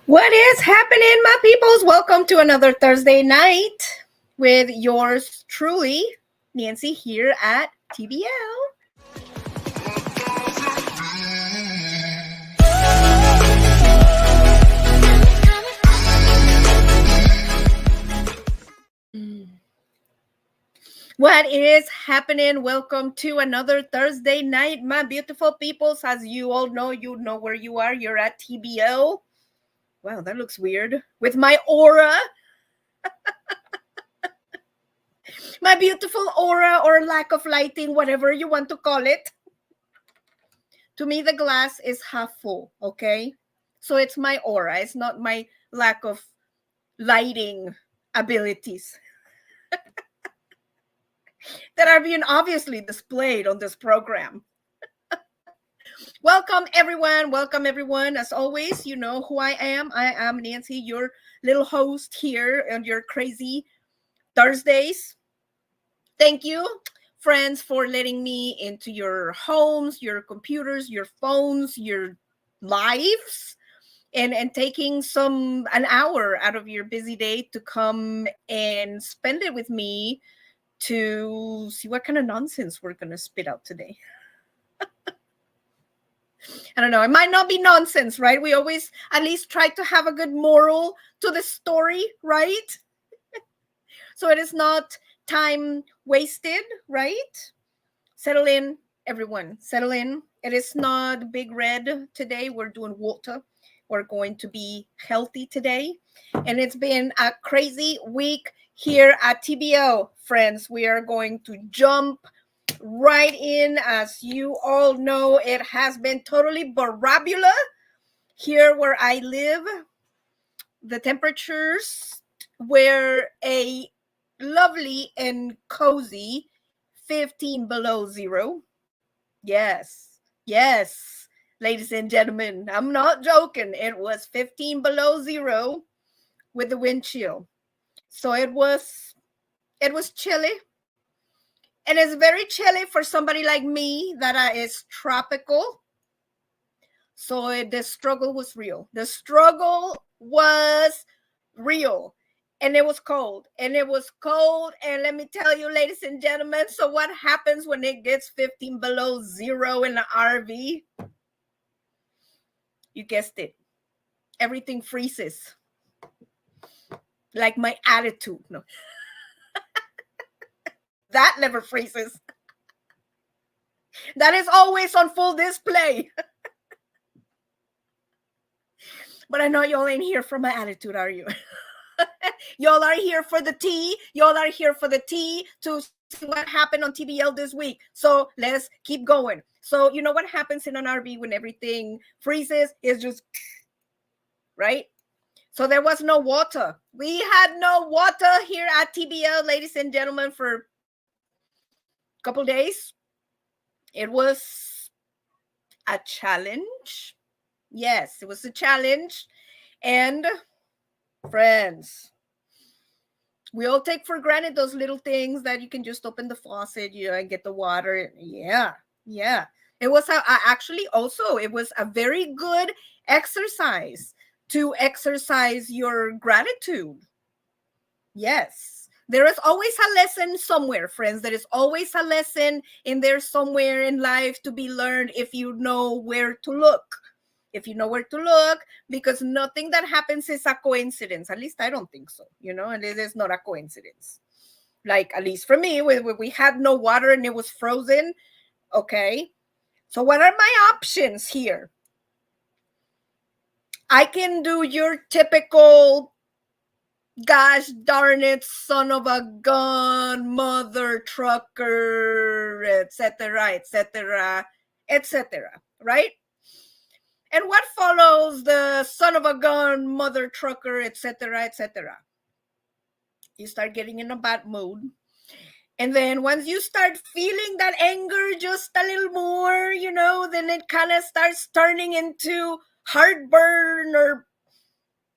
What is happening, my peoples? Welcome to another Thursday night with yours truly, Nancy, here at TBL. What is happening? Welcome to another Thursday night, my beautiful peoples. As you all know, you know where you are. You're at TBL. Wow, that looks weird. With my aura. My beautiful aura or lack of lighting, whatever you want to call it. To me, the glass is half full, okay? So it's my aura. It's not my lack of lighting abilities that are being obviously displayed on this program. Welcome, everyone. Welcome, everyone. As always, you know who I am. I am Nancy, your little host here on your crazy Thursdays. Thank you, friends, for letting me into your homes, your computers, your phones, your lives, and taking an hour out of your busy day to come and spend it with me to see what kind of nonsense we're going to spit out today. I don't know. It might not be nonsense, right? We always at least try to have a good moral to the story, right? So it is not time wasted, right? Settle in, everyone. Settle in. It is not Big Red today. We're doing water. We're going to be healthy today. And it's been a crazy week here at TBO, friends. We are going to jump right in. As you all know, it has been totally barabula here where I live. The temperatures were a lovely and cozy 15 below zero. Yes, ladies and gentlemen, I'm not joking. It was 15 below zero with the wind chill. So it was chilly. And it's very chilly for somebody like me that is tropical. So the struggle was real. The struggle was real. And it was cold. And let me tell you, ladies and gentlemen, so what happens when it gets 15 below zero in the RV? You guessed it. Everything freezes. Like my attitude. No. That never freezes. That is always on full display. But I know y'all ain't here for my attitude, are you? Y'all are here for the tea. Y'all are here for the tea to see what happened on TBL this week. So let's keep going. So you know what happens in an RV when everything freezes? It's just, right? So there was no water. We had no water here at TBL, ladies and gentlemen, for a couple days. It was a challenge. Yes, it was a challenge. And friends, we all take for granted those little things that you can just open the faucet, and get the water. Yeah. It was it was a very good exercise to exercise your gratitude. Yes. There is always a lesson somewhere, friends. There is always a lesson in there somewhere in life to be learned if you know where to look. Because nothing that happens is a coincidence. At least I don't think so, and it is not a coincidence. Like, at least for me, we had no water and it was frozen. Okay. So what are my options here? I can do your typical, gosh darn it, son of a gun, mother trucker, etc., right? And what follows the son of a gun, mother trucker, etc.? You start getting in a bad mood. And then once you start feeling that anger just a little more, then it kind of starts turning into heartburn, or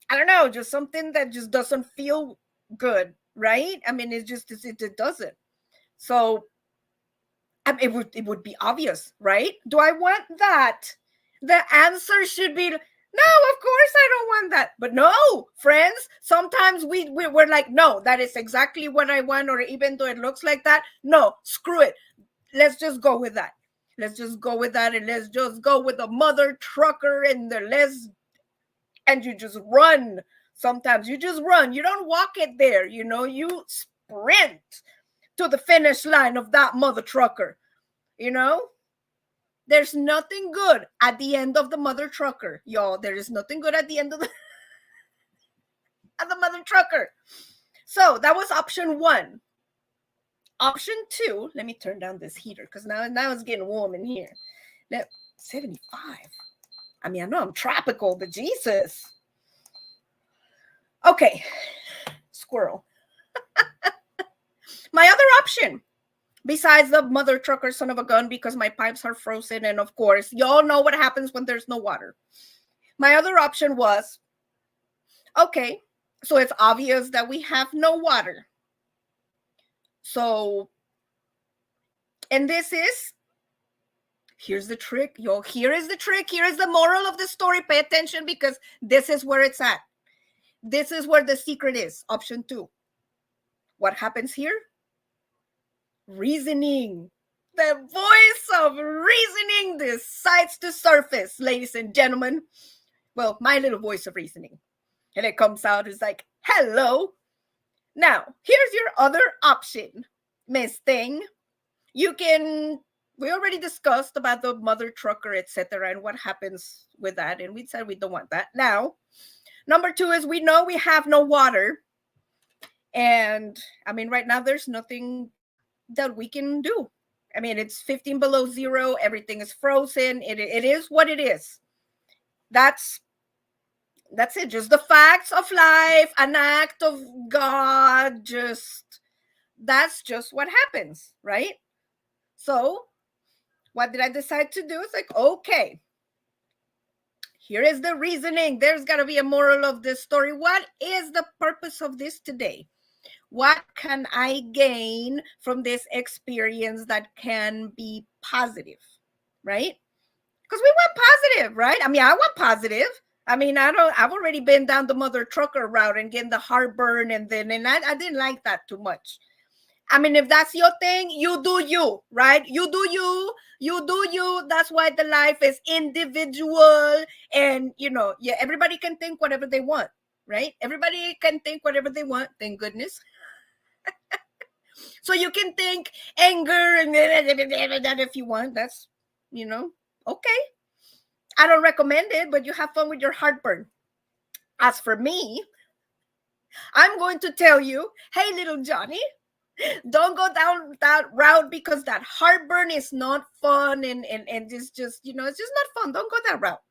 I don't know, just something that just doesn't feel good, right? I mean, it doesn't. So it would be obvious, right? Do I want that? The answer should be No, of course I don't want that. But no, friends, sometimes we're like, no, that is exactly what I want, or even though it looks like that, no, screw it. Let's just go with that. Let's just go with that, and let's just go with the mother trucker and and you just run. Sometimes you just run. You don't walk it there, you sprint to the finish line of that mother trucker, you know? There's nothing good at the end of the mother trucker, y'all. There is nothing good at the end of the mother trucker. So that was option one. Option two, let me turn down this heater because now it's getting warm in here. Now, 75. I mean, I know I'm tropical, but Jesus. Okay, squirrel. My other option, besides the mother trucker son of a gun, because my pipes are frozen, and of course, y'all know what happens when there's no water. My other option was, okay, so it's obvious that we have no water. So, and here's the trick, y'all. Here is the trick. Here is the moral of the story. Pay attention because this is where it's at. This is where the secret is. Option two. What happens here? Reasoning. The voice of reasoning decides to surface, ladies and gentlemen. Well, my little voice of reasoning. And it comes out as like, hello. Now, here's your other option, Miss Thing. We already discussed about the mother trucker, etc., and what happens with that. And we said we don't want that. Now, number two is we know we have no water. And I mean, right now, there's nothing that we can do. I mean, it's 15 below zero. Everything is frozen. It is what it is. That's it. Just the facts of life, an act of God. That's just what happens, right? So what did I decide to do? It's like, okay, here is the reasoning. There's got to be a moral of this story. What is the purpose of this today? What can I gain from this experience that can be positive, right? Because we want positive, right? I mean, I want positive. I mean, I've already been down the mother trucker route and getting the heartburn, and I didn't like that too much. I mean, if that's your thing, you do you, right? You do you. You do you. That's why the life is individual. And, yeah, everybody can think whatever they want, right? Everybody can think whatever they want. Thank goodness. So you can think anger and that if you want. That's, okay. I don't recommend it, but you have fun with your heartburn. As for me, I'm going to tell you, hey, little Johnny, don't go down that route because that heartburn is not fun, and it's just, it's just not fun. Don't go that route.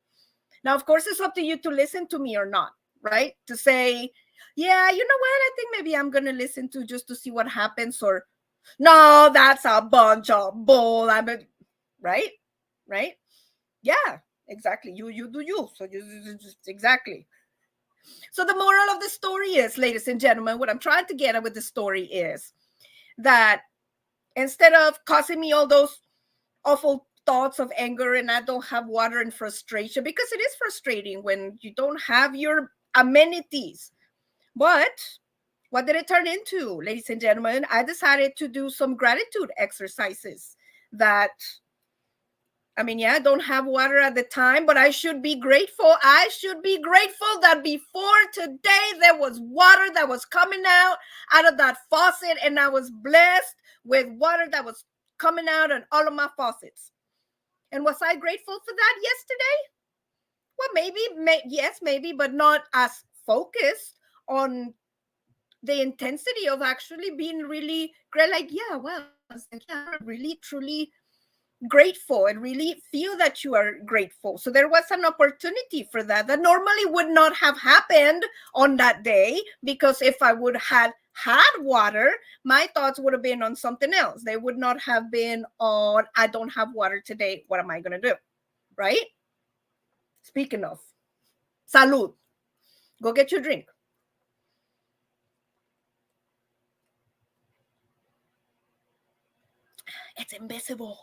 Now, of course, it's up to you to listen to me or not, right? To say, yeah, you know what? I think maybe I'm going to listen to just to see what happens, or no, that's a bunch of bull. Right? Right? Yeah, exactly. You do you. So exactly. So the moral of the story is, ladies and gentlemen, what I'm trying to get at with the story is that instead of causing me all those awful thoughts of anger and I don't have water and frustration, because it is frustrating when you don't have your amenities. But what did it turn into, ladies and gentlemen? I decided to do some gratitude exercises that, I mean, yeah, I don't have water at the time, but I should be grateful. I should be grateful that before today, there was water that was coming out of that faucet, and I was blessed with water that was coming out on all of my faucets. And was I grateful for that yesterday? Well, yes, maybe, but not as focused on the intensity of actually being really great. Like, yeah, well, yeah, really, truly grateful and really feel that you are grateful. So there was an opportunity for that normally would not have happened on that day, because if I would have had water, my thoughts would have been on something else. They would not have been on, I don't have water today. What am I going to do? Right? Speaking of, salud. Go get your drink. It's invisible.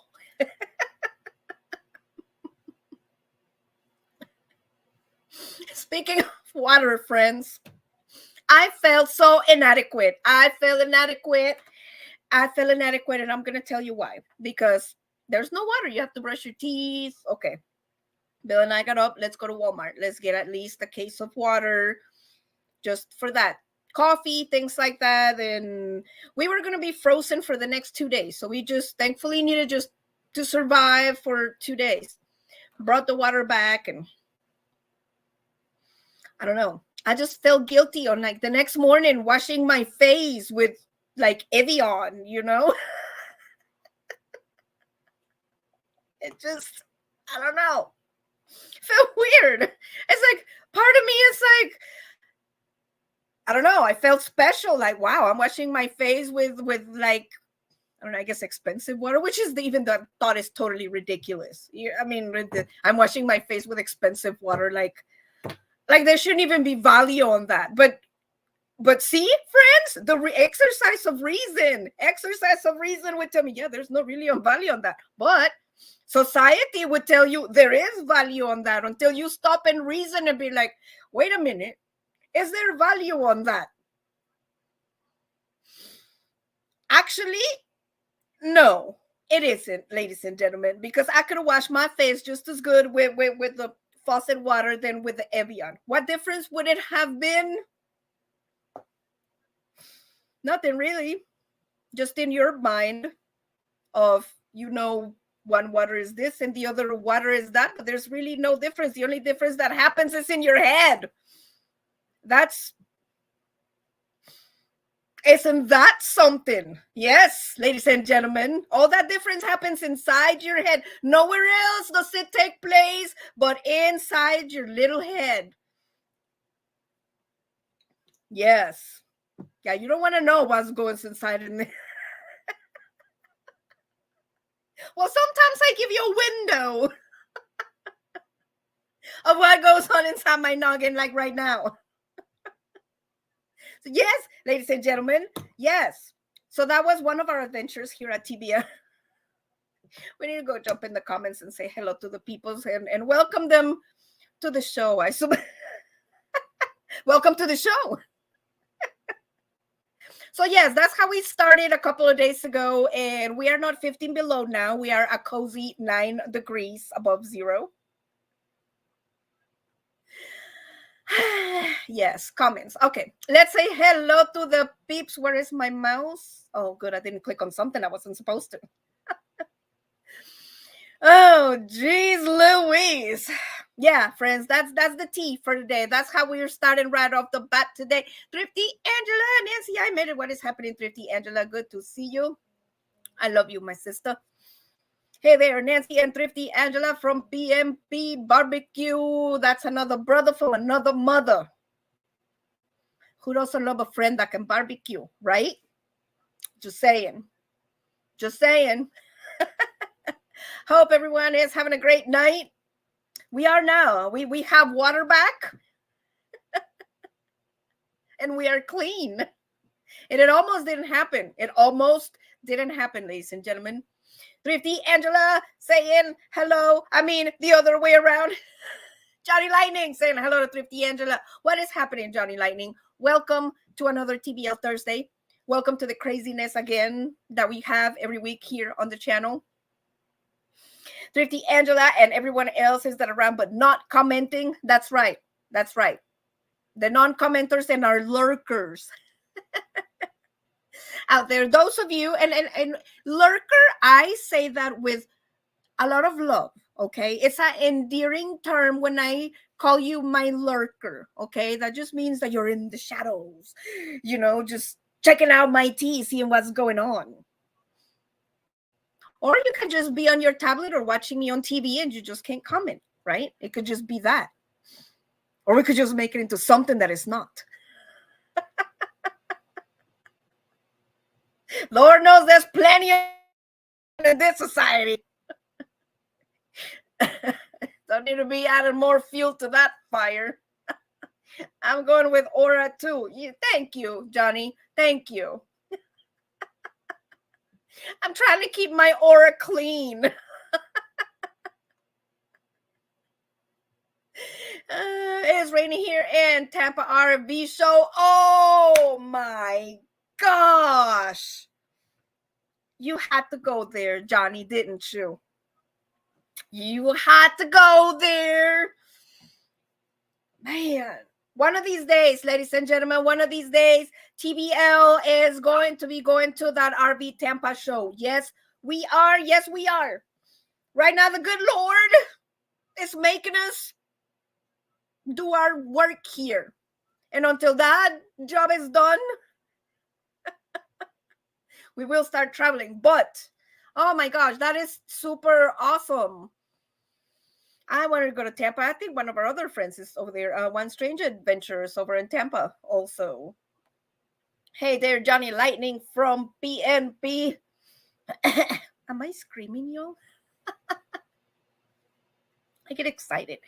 Speaking of water, friends, I felt so inadequate. I felt inadequate, and I'm going to tell you why. Because there's no water. You have to brush your teeth. Okay. Bill and I got up. Let's go to Walmart. Let's get at least a case of water just for that. Coffee, things like that. And we were going to be frozen for the next 2 days. So we just thankfully needed just to survive for 2 days. Brought the water back, and I don't know. I just felt guilty on like the next morning washing my face with like Evian, you know? It just, I don't know. It felt weird. It's like part of me is like, I don't know. I felt special. Like, wow, I'm washing my face with like, I don't know, I guess expensive water, which is even the thought is totally ridiculous. I mean, I'm washing my face with expensive water. Like there shouldn't even be value on that. But see, friends, the exercise of reason would tell me, yeah, there's no really on value on that. But society would tell you there is value on that until you stop and reason and be like, wait a minute, is there value on that? Actually, no, it isn't, ladies and gentlemen, because I could have washed my face just as good with the faucet water than with the Evian. What difference would it have been? Nothing really. Just in your mind of, one water is this and the other water is that, but there's really no difference. The only difference that happens is in your head. Isn't that something? Yes, ladies and gentlemen, all that difference happens inside your head. Nowhere else does it take place but inside your little head. Yes. Yeah, you don't want to know what's going inside in there. Well, sometimes I give you a window of what goes on inside my noggin, like right now. So yes, ladies and gentlemen, yes. So that was one of our adventures here at TBL. We need to go jump in the comments and say hello to the peoples and welcome them to the show. Welcome to the show. So yes, that's how we started a couple of days ago, and we are not 15 below now. We are a cozy 9 degrees above zero. Yes, comments. Okay, let's say hello to the peeps. Where is my mouse? Oh, good. I didn't click on something I wasn't supposed to. Oh, geez, Louise. Yeah, friends, that's the tea for today. That's how we're starting right off the bat today. Thrifty Angela, Nancy, I made it. What is happening, Thrifty Angela? Good to see you. I love you, my sister. Hey there, Nancy and Thrifty Angela from PMP Barbecue. That's another brother from another mother. Who doesn't love a friend that can barbecue, right? Just saying. Just saying. Hope everyone is having a great night. We are now. We have water back. And we are clean. And it almost didn't happen. It almost didn't happen, ladies and gentlemen. Thrifty Angela saying hello. I mean, the other way around. Johnny Lightning saying hello to Thrifty Angela. What is happening, Johnny Lightning? Welcome to another TBL Thursday. Welcome to the craziness again that we have every week here on the channel. Thrifty Angela and everyone else is that around but not commenting. That's right. That's right. The non-commenters and our lurkers out there. Those of you, and lurker, I say that with a lot of love, okay? It's an endearing term when I call you my lurker, okay? That just means that you're in the shadows, just checking out my tea, seeing what's going on. Or you can just be on your tablet or watching me on TV and you just can't comment, right? It could just be that. Or we could just make it into something that is not. Lord knows there's plenty in this society. Don't need to be adding more fuel to that fire. I'm going with aura too. Thank you, Johnny. Thank you. I'm trying to keep my aura clean. It's raining here in Tampa RV show. Oh my gosh. You had to go there, Johnny, didn't you? You had to go there. Man, one of these days, ladies and gentlemen, one of these days, TBL is going to be going to that RV Tampa show. Yes, we are. Yes, we are. Right now, the good Lord is making us do our work here. And until that job is done, we will start traveling. But, oh my gosh, that is super awesome. I wanted to go to Tampa. I think one of our other friends is over there. One Strange Adventures over in Tampa also. Hey there, Johnny Lightning from PNP. Am I screaming, y'all? I get excited.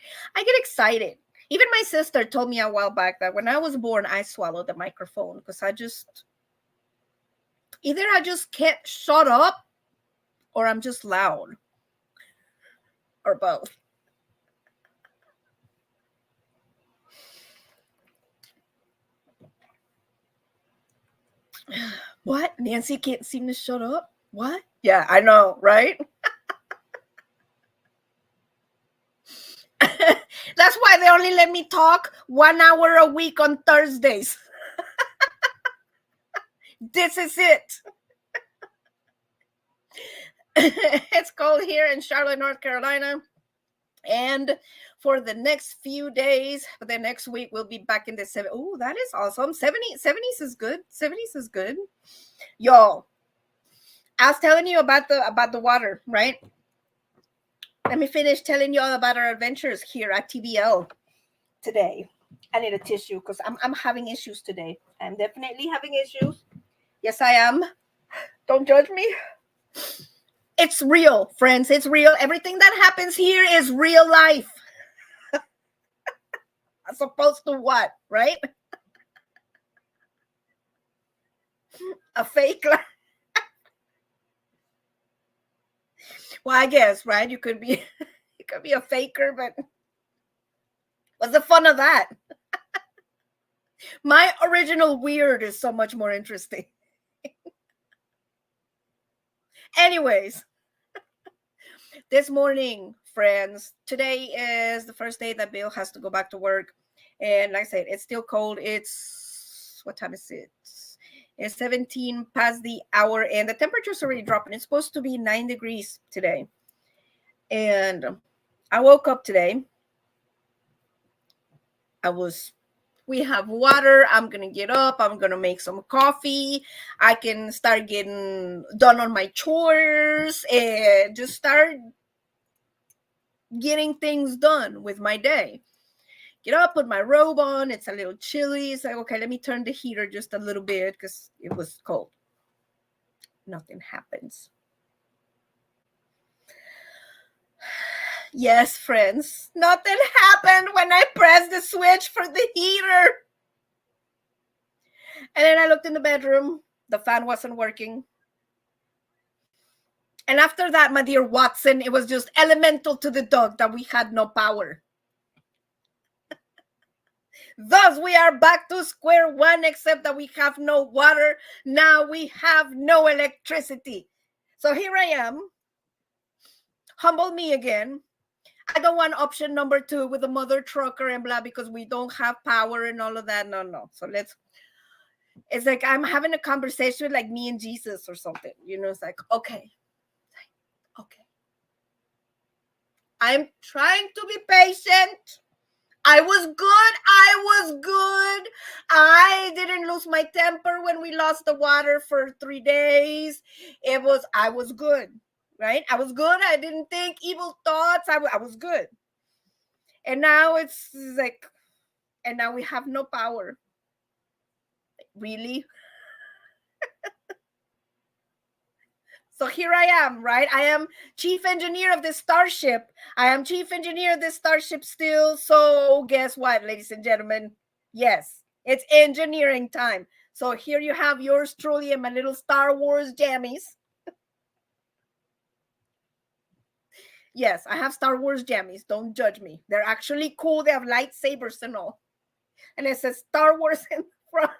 Even my sister told me a while back that when I was born, I swallowed the microphone because I just can't shut up or I'm just loud or both. What? Nancy can't seem to shut up? What? Yeah, I know, right? That's why they only let me talk 1 hour a week on Thursdays. This is it. It's cold here in Charlotte, North Carolina. And for the next few days, the next week, we'll be back in the 70s. Oh, that is awesome. 70s is good. 70s is good. Y'all, I was telling you about the water, right? Let me finish telling you all about our adventures here at TBL today. I need a tissue because I'm having issues today. I'm definitely having issues. Yes, I am. Don't judge me. It's real, friends. It's real. Everything that happens here is real life. As opposed to what, right? A fake life. Well, I guess, right? You could be a faker, but what's the fun of that? My original weird is so much more interesting. Anyways, this morning, friends, today is the first day that Bill has to go back to work. And like I said, it's still cold. It's, what time is it? It's 17 past the hour and the temperature's already dropping. It's supposed to be 9 degrees today. And I woke up today. We have water. I'm going to get up. I'm going to make some coffee. I can start getting done on my chores and just start getting things done with my day. Get up, put my robe on. It's a little chilly. It's like, okay, let me turn the heater just a little bit because it was cold. Nothing happens. Yes, friends, nothing happened when I pressed the switch for the heater. And then I looked in the bedroom. The fan wasn't working. And after that, my dear Watson, it was just elemental to the dog that we had no power. Thus, we are back to square one, except that we have no water. Now we have no electricity. So here I am. Humble me again. I don't want option number 2 with the mother trucker and blah because we don't have power and all of that. No. So it's like I'm having a conversation with like me and Jesus or something. You know, it's like, okay. I'm trying to be patient. I was good. I didn't lose my temper when we lost the water for 3 days. I was good, right? I was good. I didn't think evil thoughts. I was good. And now it's like, and now we have no power. Really? So here I am, right? I am chief engineer of this starship. I am chief engineer of this starship still. So guess what, ladies and gentlemen? Yes, it's engineering time. So here you have yours truly and my little Star Wars jammies. Yes, I have Star Wars jammies. Don't judge me. They're actually cool. They have lightsabers and all. And it says Star Wars in front.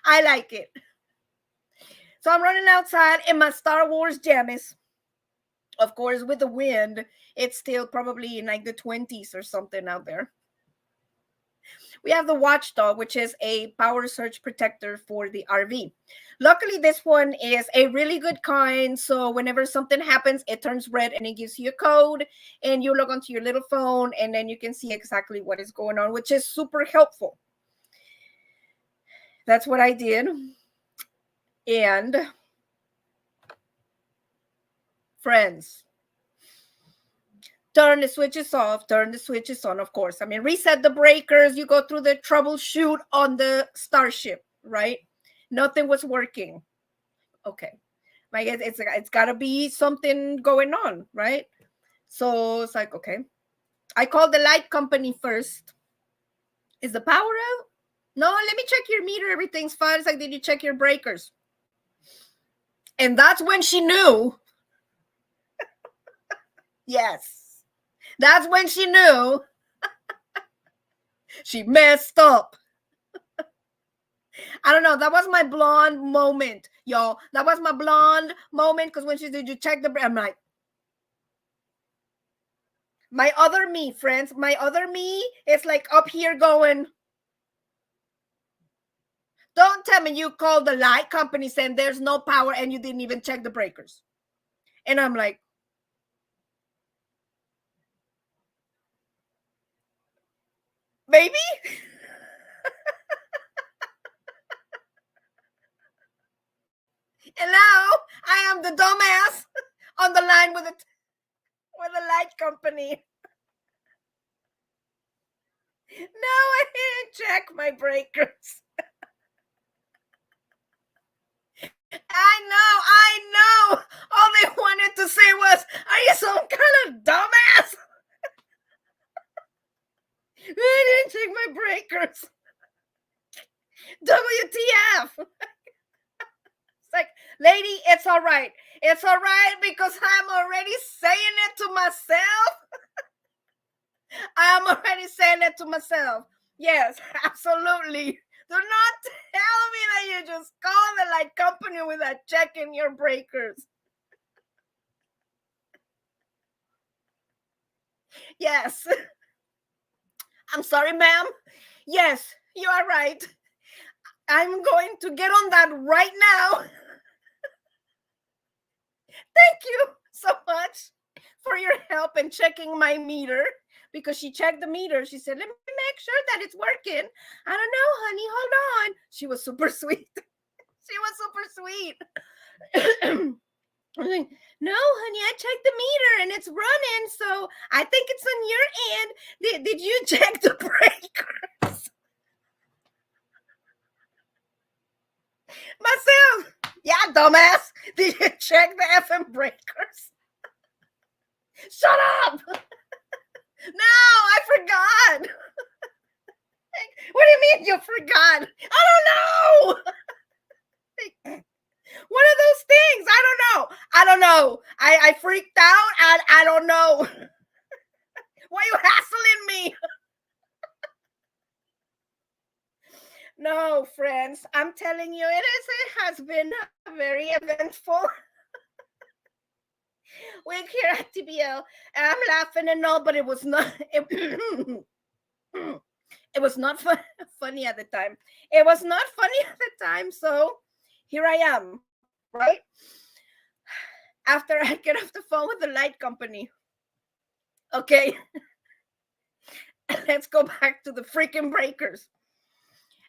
I like it. So I'm running outside in my Star Wars jammies. Of course, with the wind, it's still probably in like the 20s or something out there. We have the Watchdog, which is a power surge protector for the RV. Luckily, this one is a really good kind. So whenever something happens, it turns red and it gives you a code, and you log onto your little phone, and then you can see exactly what is going on, which is super helpful. That's what I did. And friends, turn the switches off, turn the switches on, of course. I mean, reset the breakers. You go through the troubleshoot on the Starship, right? Nothing was working. Okay. Like it's got to be something going on, right? So it's like, okay. I called the light company first. Is the power out? No, let me check your meter. Everything's fine. It's like, did you check your breakers? And that's when she knew. Yes. That's when she knew she messed up. I don't know. That was my blonde moment, y'all. That was my blonde moment because when she did, you check the. I'm like, my other me, friends. My other me is like up here going. Don't tell me you called the light company saying there's no power and you didn't even check the breakers. And I'm like, baby? And now I am the dumbass on the line with the light company. No, I didn't check my breakers. I know. All they wanted to say was, are you some kind of dumbass? I didn't check my breakers. WTF. It's like, lady, it's all right. It's all right because I'm already saying it to myself. I'm already saying it to myself. Yes, absolutely. Do not tell me that you just call the light company without checking your breakers. Yes. I'm sorry, ma'am. Yes, you are right. I'm going to get on that right now. Thank you so much for your help in checking my meter. Because she checked the meter. She said, let me make sure that it's working. I don't know, honey. Hold on. She was super sweet. She was super sweet. I'm like, no, honey, I checked the meter and it's running. So I think it's on your end. Did you check the breakers? Myself. Yeah, dumbass. Did you check the effing breakers? Shut up. No, I forgot. What do you mean you forgot? I don't know. One of those things. I don't know. I freaked out and I don't know. Why are you hassling me? No, friends. I'm telling you, it has been very eventful week here at TBL. I'm laughing and all, but it was not. It was not funny at the time. It was not funny at the time. So here I am, right? After I get off the phone with the light company. Okay. Let's go back to the freaking breakers.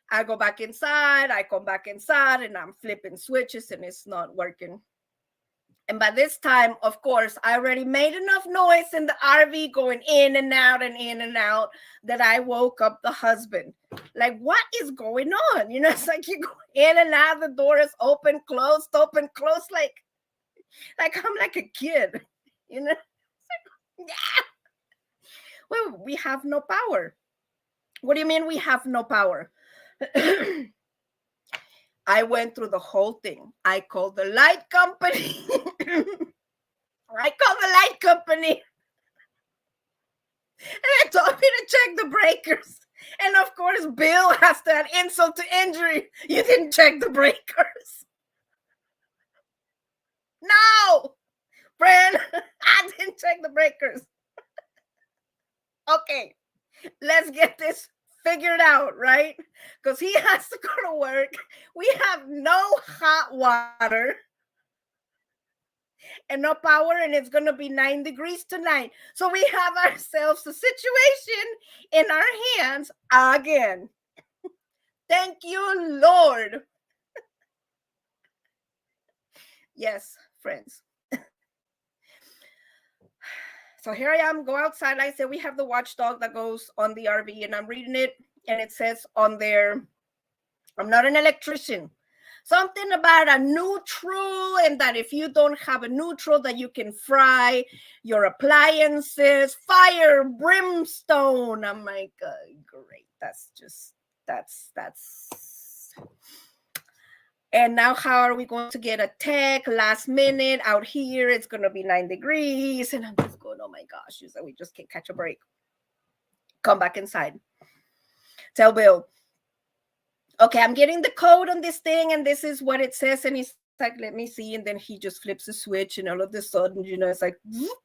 I go back inside. I come back inside and I'm flipping switches and it's not working. And by this time, of course, I already made enough noise in the RV going in and out and in and out that I woke up the husband. Like, what is going on? You know, it's like you go in and out, the door is open, closed, like I'm like a kid, you know? Like, yeah. Well, we have no power. What do you mean we have no power? I went through the whole thing. I called the light company. I called the light company. And they told me to check the breakers. And of course, Bill has to add insult to injury. You didn't check the breakers. No, friend, I didn't check the breakers. Okay, let's get this figured out, right? Because he has to go to work. We have no hot water and no power, and it's going to be 9 degrees tonight. So we have ourselves a situation in our hands again. Thank you, Lord. Yes, friends. So here I am, go outside. Like I said, we have the watchdog that goes on the RV, and I'm reading it, and it says on there, I'm not an electrician. Something about a neutral, and that if you don't have a neutral, that you can fry your appliances, fire, brimstone. I'm like, great. That's. And now how are we going to get a tech last minute out here? It's going to be 9 degrees. And I'm just going, oh my gosh, we just can't catch a break. Come back inside. Tell Bill, okay, I'm getting the code on this thing, and this is what it says. And he's like, let me see. And then he just flips the switch, and all of a sudden, it's like, whoop.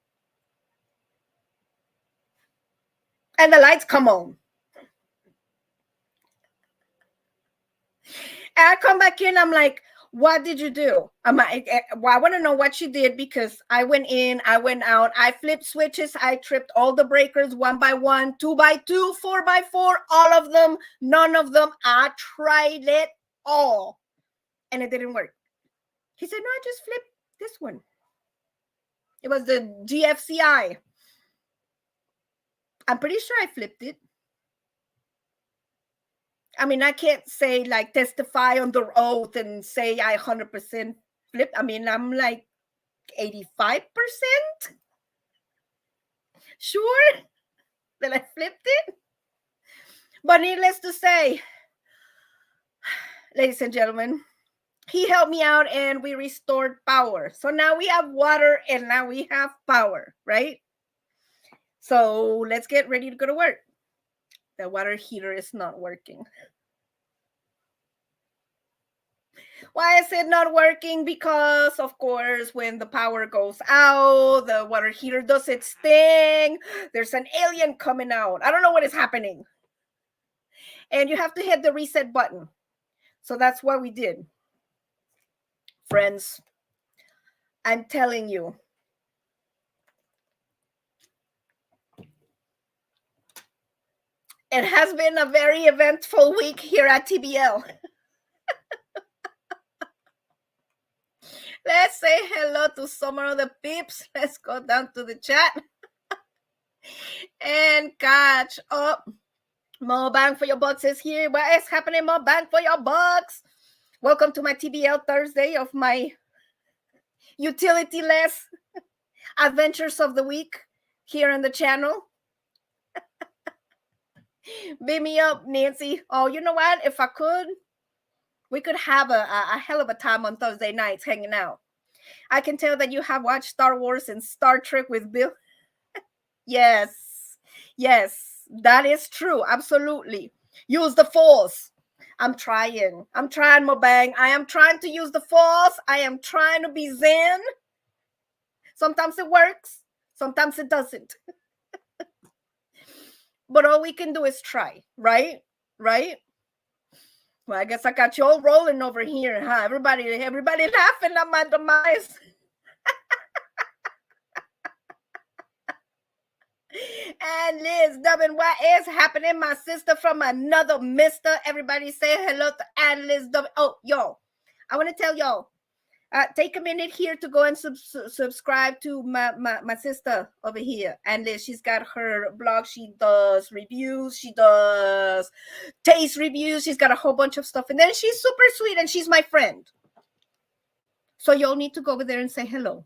And the lights come on. And I come back in, I'm like, what did you do? I want to know what she did, because I went in, I went out, I flipped switches, I tripped all the breakers 1 by 1, 2 by 2, 4 by 4, all of them, none of them. I tried it all, and it didn't work. He said, no, I just flipped this one. It was the GFCI. I'm pretty sure I flipped it. I mean, I can't say, like, testify under oath and say I 100% flipped. I mean, I'm like 85% sure that I flipped it. But needless to say, ladies and gentlemen, he helped me out and we restored power. So now we have water and now we have power, right? So let's get ready to go to work. The water heater is not working. Why is it not working? Because, of course, when the power goes out, the water heater does its thing. There's an alien coming out. I don't know what is happening. And you have to hit the reset button. So that's what we did. Friends, I'm telling you, it has been a very eventful week here at TBL. Let's say hello to some of the peeps. Let's go down to the chat and catch up. More bang for your bucks is here. What is happening? More bang for your bucks. Welcome to my TBL Thursday of my utility-less adventures of the week here on the channel. Beat me up, Nancy. Oh, you know what? If I could, we could have a hell of a time on Thursday nights hanging out. I can tell that you have watched Star Wars and Star Trek with Bill. Yes, that is true. Absolutely. Use the Force. I'm trying, Mobang. I am trying to use the Force. I am trying to be Zen. Sometimes it works. Sometimes it doesn't. But all we can do is try, right? Well, I guess I got you all rolling over here, huh? Everybody laughing at my demise. And Liz Dubbin, what is happening? My sister from another mister. Everybody say hello to Ann Liz Dubbin. Oh, yo, I want to tell y'all, take a minute here to go and subscribe to my sister over here. And Liz, she's got her blog. She does reviews. She does taste reviews. She's got a whole bunch of stuff. And then she's super sweet and she's my friend. So y'all need to go over there and say hello.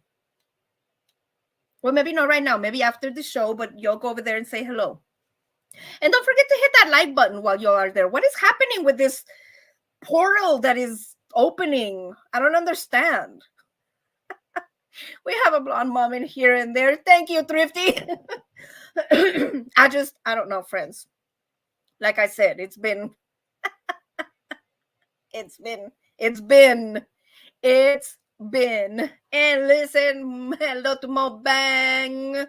Well, maybe not right now. Maybe after the show, but you'll go over there and say hello. And don't forget to hit that like button while you are there. What is happening with this portal that is opening? I don't understand. We have a blonde mom in here and there. Thank you, Thrifty. I don't know, friends. Like I said, it's been, it's been, it's been. And listen, hello to Mo Bang.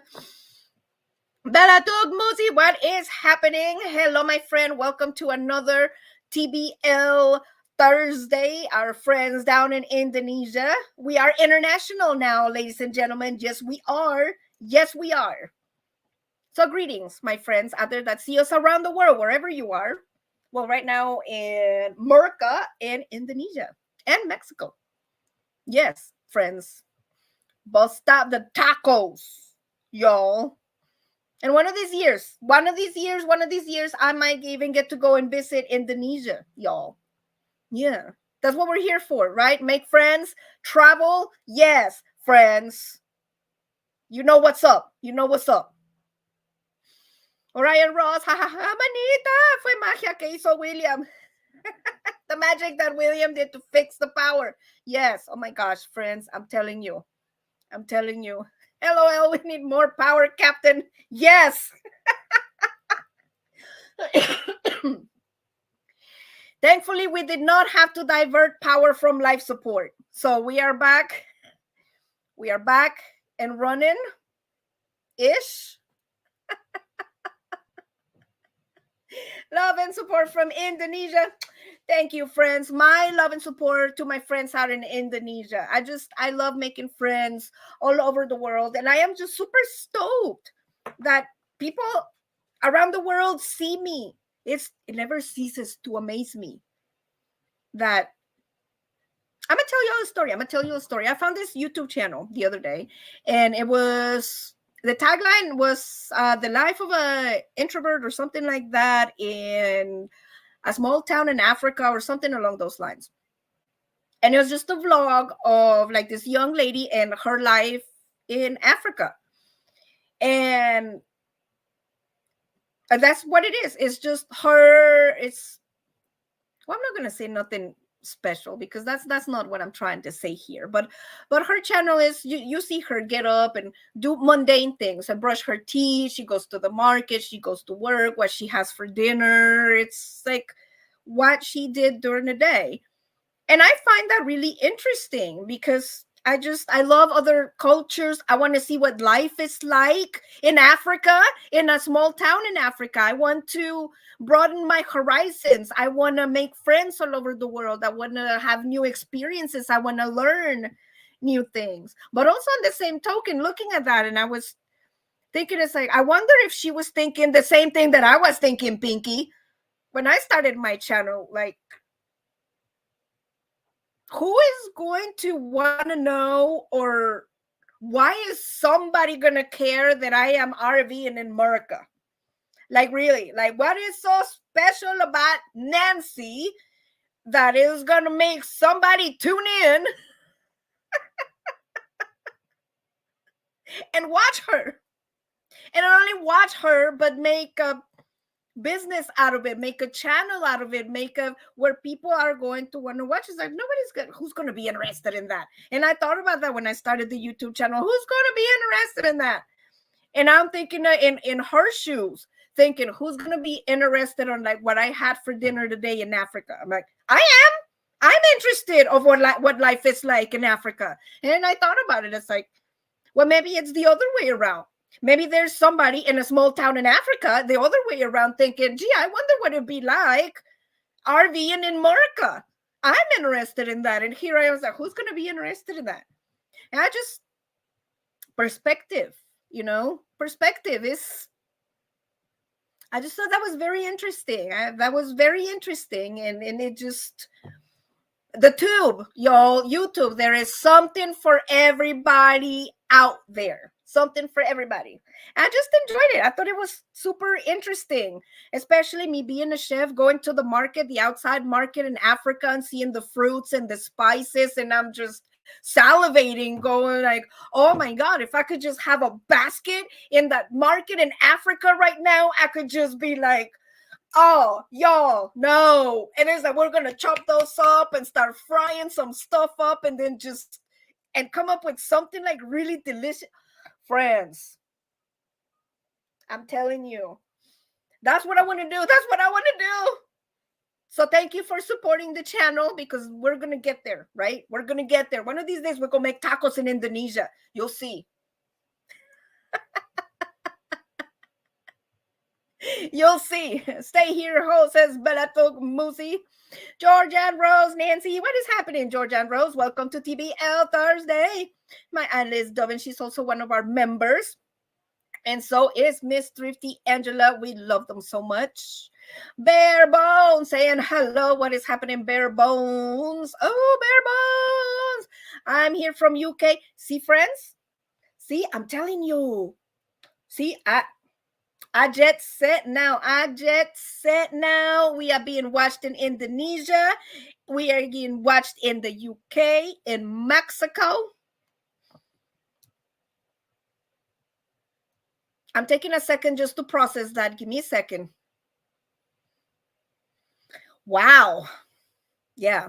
Bella Dog Musi, what is happening? Hello, my friend. Welcome to another TBL Thursday. Our friends down in Indonesia. We are international now, ladies and gentlemen. Yes, we are. Yes, we are. So, greetings, my friends out there that see us around the world, wherever you are. Well, right now in Murka in Indonesia and Mexico. Yes, friends. Bust out the tacos, y'all. And one of these years, I might even get to go and visit Indonesia, y'all. Yeah, that's what we're here for, right? Make friends, travel. Yes, friends. You know what's up. You know what's up. Orion Ross, ha ha ha, manita, fue magia que hizo William. The magic that William did to fix the power. Yes, oh my gosh, friends, I'm telling you. LOL, we need more power, Captain. Yes. Thankfully, we did not have to divert power from life support. So we are back. We are back and running ish. Love and support from Indonesia. Thank you, friends. My love and support to my friends out in Indonesia. I love making friends all over the world. And I am just super stoked that people around the world see me. It never ceases to amaze me that I'm gonna tell you a story. I found this YouTube channel the other day, and the tagline was the life of a introvert or something like that in a small town in Africa or something along those lines. And it was just a vlog of like this young lady and her life in Africa. And that's what it is. It's just her. I'm not gonna say nothing special because that's not what I'm trying to say here, but her channel is you see her get up and do mundane things and brush her teeth. She goes to the market, she goes to work, what she has for dinner. It's like what she did during the day. And I find that really interesting because I love other cultures. I want to see what life is like in Africa, in a small town in Africa. I want to broaden my horizons. I want to make friends all over the world. I want to have new experiences. I want to learn new things. But also on the same token, looking at that, and I was thinking, it's like, I wonder if she was thinking the same thing that I was thinking, Pinky, when I started my channel. Like, who is going to want to know, or why is somebody going to care that I am RV and in America? Like, really, like, what is so special about Nancy that is going to make somebody tune in and watch her? And not only watch her, but make a business out of it, make a channel out of it, make a where people are going to want to watch. It's like, who's going to be interested in that? And I thought about that when I started the YouTube channel. Who's going to be interested in that? And I'm thinking in her shoes, thinking, who's going to be interested on like what I had for dinner today in Africa? I'm like, I'm interested of what life is like in Africa. And I thought about it. It's like, well, maybe it's the other way around. Maybe there's somebody in a small town in Africa, the other way around, thinking, gee, I wonder what it'd be like RVing in America. I'm interested in that. And here I was like, who's going to be interested in that? And perspective, perspective is, I just thought that was very interesting. That was very interesting. And it just, the tube, y'all, YouTube, there is something for everybody out there. Something for everybody. I just enjoyed it. I thought it was super interesting, especially me being a chef, going to the market, the outside market in Africa, and seeing the fruits and the spices. And I'm just salivating, going like, oh my God, if I could just have a basket in that market in Africa right now, I could just be like, oh, y'all, no. And it's like, we're going to chop those up and start frying some stuff up and then just and come up with something like really delicious. Friends, I'm telling you, that's what I want to do. That's what I want to do. So thank you for supporting the channel, because we're going to get there, right? We're going to get there. One of these days, we're going to make tacos in Indonesia. You'll see. You'll see. Stay here, ho, says Belato Musi. George and Rose, Nancy, what is happening, George and Rose? Welcome to TBL Thursday. My aunt Liz Dovin, she's also one of our members. And so is Miss Thrifty Angela. We love them so much. Bare Bones saying hello. What is happening, Bare Bones? Oh, Bare Bones. I'm here from UK. See, friends? See, I'm telling you. See, I jet set now. I jet set now. We are being watched in Indonesia. We are being watched in the UK, in Mexico. I'm taking a second just to process that. Give me a second. Wow. Yeah.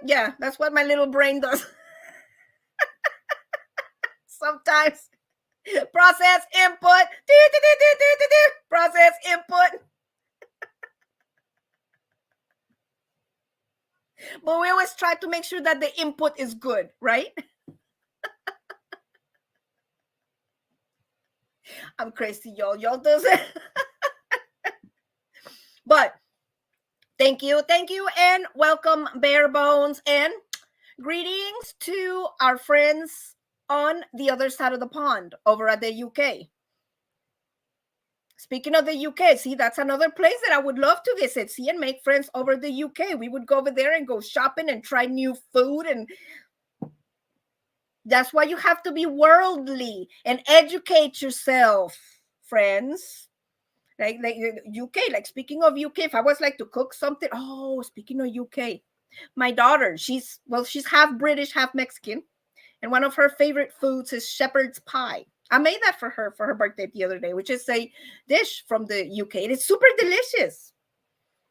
Yeah, that's what my little brain does. Sometimes. Process input. Process input. But we always try to make sure that the input is good, right? I'm crazy, y'all. Y'all does it. But thank you, and welcome, Bare Bones, and greetings to our friends on the other side of the pond over at the UK. Speaking of the UK, see, that's another place that I would love to visit, see, and make friends over the UK. We would go over there and go shopping and try new food, and that's why you have to be worldly and educate yourself, friends. Like UK, like speaking of UK, if I was like to cook something, oh, speaking of UK, my daughter, she's half British, half Mexican, and one of her favorite foods is shepherd's pie. I made that for her birthday the other day, which is a dish from the UK. It is super delicious.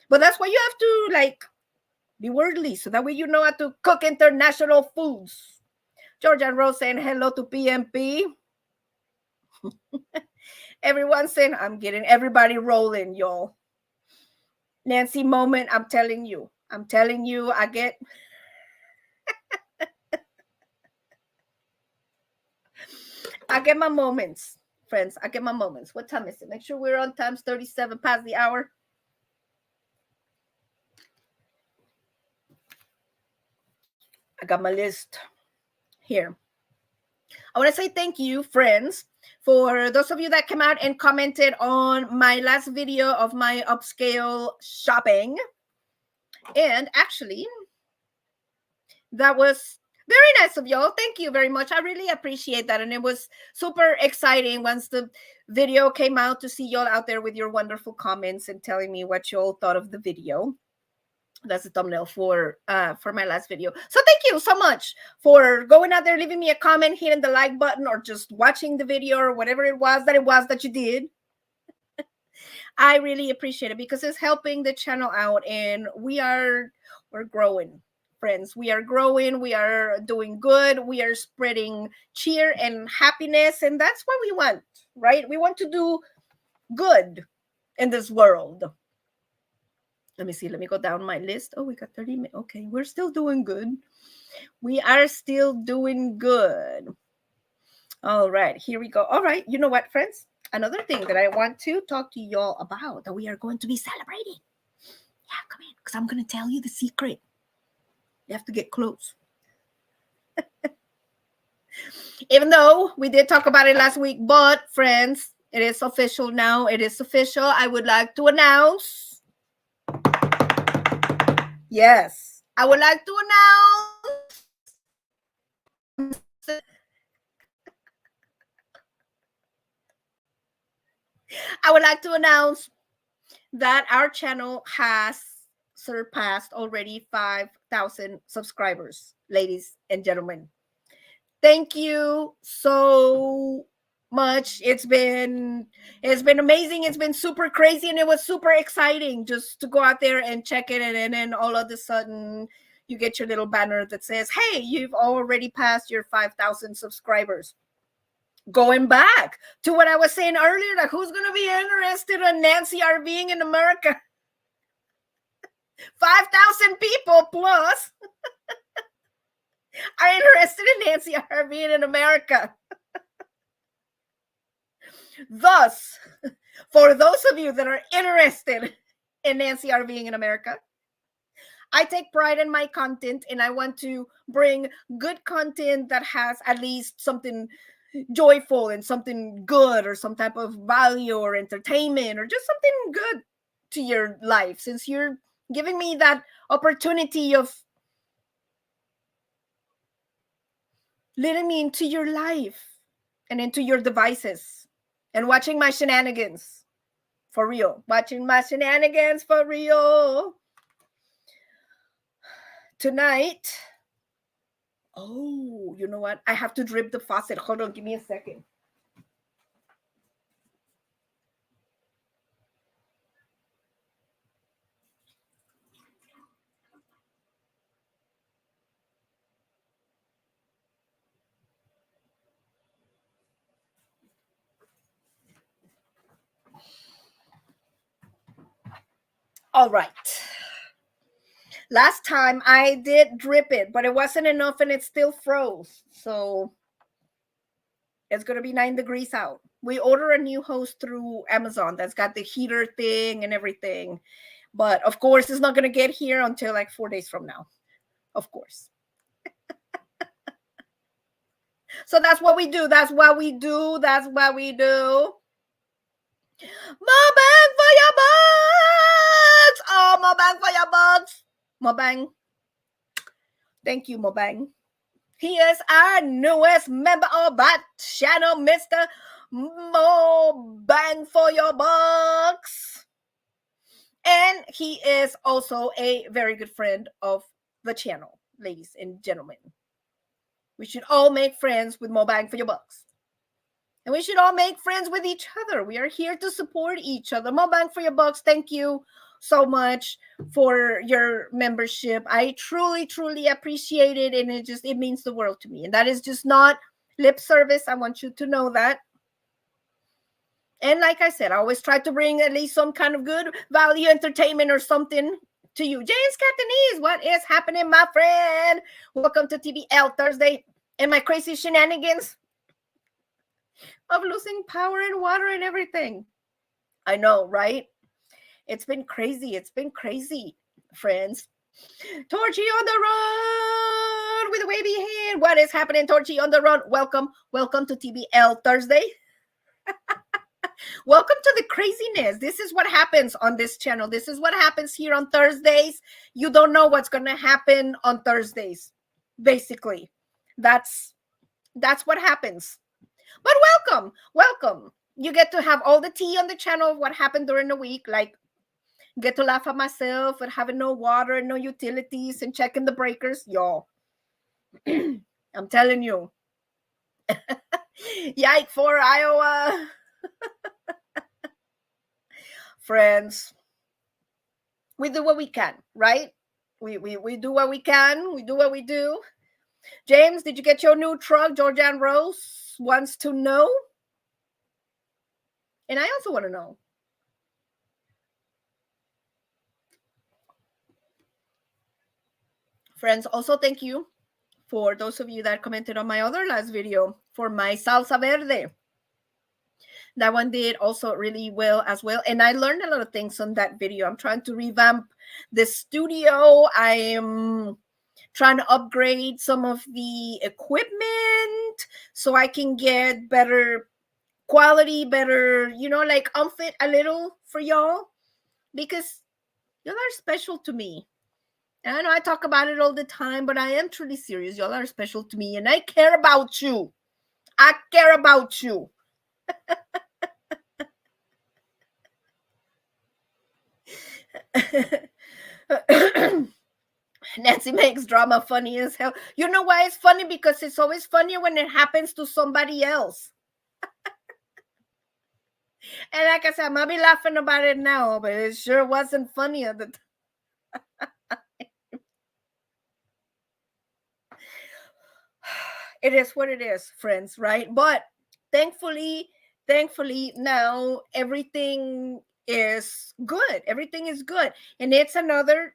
But that's why you have to like be worldly, so that way you know how to cook international foods. George and Rose saying hello to PMP. Everyone saying I'm getting everybody rolling, y'all. Nancy moment, I'm telling you, I get my moments, friends. I get my moments. What time is it? Make sure we're on time. It's 37 past the hour. I got my list here. I want to say thank you, friends, for those of you that came out and commented on my last video of my upscale shopping. And actually, that was very nice of y'all. Thank you very much. I really appreciate that. And it was super exciting once the video came out to see y'all out there with your wonderful comments and telling me what y'all thought of the video. That's the thumbnail for my last video. So thank you so much for going out there, leaving me a comment, hitting the like button, or just watching the video, or whatever it was that you did. I really appreciate it, because it's helping the channel out, and we're growing, friends. We are growing. We are doing good. We are spreading cheer and happiness, and that's what we want, right? We want to do good in this world. Let me see. Let me go down my list. Oh, we got 30 minutes. Okay, we're still doing good. We are still doing good. All right, here we go. All right, you know what, friends? Another thing that I want to talk to y'all about that we are going to be celebrating. Yeah, come in, because I'm going to tell you the secret. You have to get close. Even though we did talk about it last week, but friends, it is official now. It is official. I would like to announce. Yes, I would like to announce. I would like to announce that our channel has surpassed already 5,000 subscribers, ladies and gentlemen. Thank you so much. It's been amazing. It's been super crazy, and it was super exciting just to go out there and check it, and then all of a sudden, you get your little banner that says, hey, you've already passed your 5,000 subscribers. Going back to what I was saying earlier, like who's going to be interested in Nancy RVing in America? 5,000 people plus are interested in Nancy RVing in America. Thus, for those of you that are interested in Nancy RVing in America, I take pride in my content, and I want to bring good content that has at least something joyful and something good, or some type of value or entertainment, or just something good to your life, since you're giving me that opportunity of letting me into your life and into your devices and watching my shenanigans for real. Watching my shenanigans for real. Tonight, oh, you know what? I have to drip the faucet. Hold on, give me a second. All right. Last time I did drip it, but it wasn't enough and it still froze. So it's going to be 9 degrees out. We order a new hose through Amazon that's got the heater thing and everything. But of course, it's not going to get here until like 4 days from now. Of course. So that's what we do. That's what we do. That's what we do. More bang for your bucks. Oh, more bang for your bucks. More bang. Thank you, Mobang. He is our newest member of that channel, Mr. More Bang for Your Bucks. And he is also a very good friend of the channel, ladies and gentlemen. We should all make friends with More Bang for Your Bucks. And we should all make friends with each other. We are here to support each other. More Bang for Your Bucks, thank you so much for your membership. I truly appreciate it, and it means the world to me. And that is just not lip service. I want you to know that. And like I said, I always try to bring at least some kind of good value entertainment or something to you. James Catanese, what is happening, my friend? Welcome to TBL Thursday and my crazy shenanigans of losing power and water and everything. I know, right? It's been crazy. It's been crazy, friends. Torchy on the run with a wavy hand. What is happening, Torchy on the run? Welcome to TBL Thursday. Welcome to the craziness. This is what happens on this channel. This is what happens here on Thursdays. You don't know what's going to happen on Thursdays. Basically, that's what happens. But welcome. You get to have all the tea on the channel of what happened during the week, like get to laugh at myself and having no water and no utilities and checking the breakers. Y'all, I'm telling you. Yike for Iowa. Friends, we do what we can, right? We do what we can. We do what we do. James, did you get your new truck? Georgianne Rose wants to know. And I also want to know. Friends, also thank you for those of you that commented on my other last video for my salsa verde. That one did also really well as well. And I learned a lot of things on that video. I'm trying to revamp the studio. I am trying to upgrade some of the equipment so I can get better quality, better, like umfit a little for y'all, because y'all are special to me. And I know I talk about it all the time, but I am truly serious. Y'all are special to me, and I care about you. I care about you. Nancy makes drama funny as hell. You know why it's funny? Because it's always funny when it happens to somebody else. And like I said, I might be laughing about it now, but it sure wasn't funny at the time. it is what it is, friends, right? But thankfully, now everything is good. Everything is good. And it's another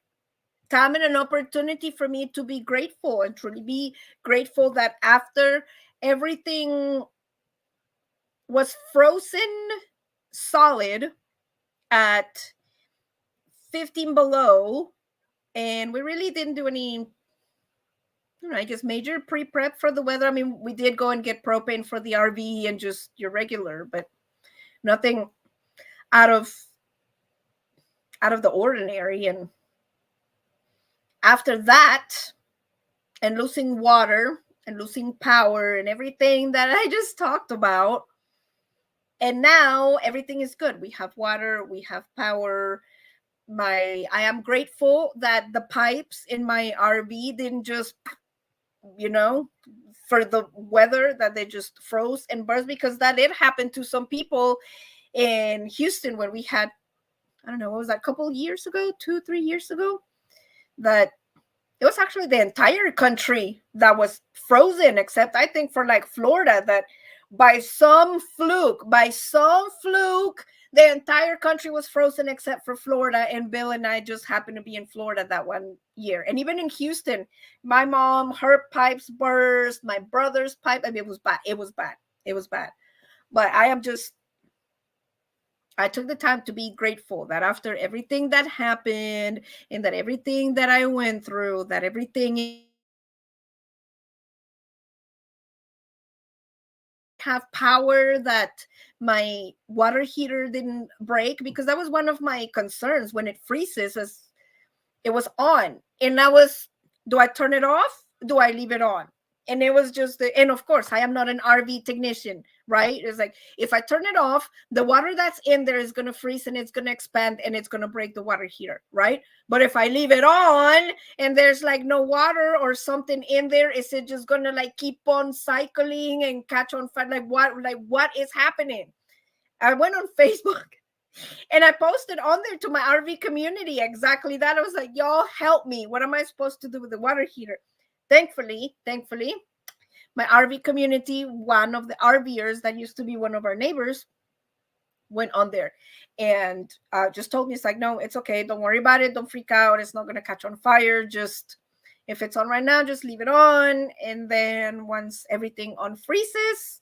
time and an opportunity for me to be grateful and truly be grateful that after everything was frozen solid at 15 below, and we really didn't do any, I guess, major pre-prep for the weather. I mean, we did go and get propane for the RV and just your regular, but nothing out of the ordinary. And after that, and losing water and losing power and everything that I just talked about, and now everything is good. We have water, we have power. I am grateful that the pipes in my RV didn't just, for the weather, that they just froze and burst, because that did happen to some people in Houston when we had, I don't know, what was that, a couple years ago, 2-3 years ago, that it was actually the entire country that was frozen, except I think for like Florida, that by some fluke, the entire country was frozen except for Florida. And Bill and I just happened to be in Florida that one year. And even in Houston, my mom, her pipes burst, my brother's pipe. I mean, it was bad. It was bad. But I took the time to be grateful that after everything that happened and that everything that I went through, that everything have power, that my water heater didn't break, because that was one of my concerns when it freezes, as it was on. And I was, do I turn it off? Do I leave it on? And it was just, and of course, I am not an RV technician, right? It's like, if I turn it off, the water that's in there is going to freeze and it's going to expand and it's going to break the water heater, right? But if I leave it on and there's like no water or something in there, is it just going to like keep on cycling and catch on fire? Like what is happening? I went on Facebook and I posted on there to my RV community exactly that. I was like, y'all help me. What am I supposed to do with the water heater? Thankfully, my RV community, one of the RVers that used to be one of our neighbors, went on there and just told me, it's like, no, it's okay. Don't worry about it. Don't freak out. It's not going to catch on fire. Just, if it's on right now, just leave it on. And then once everything unfreezes,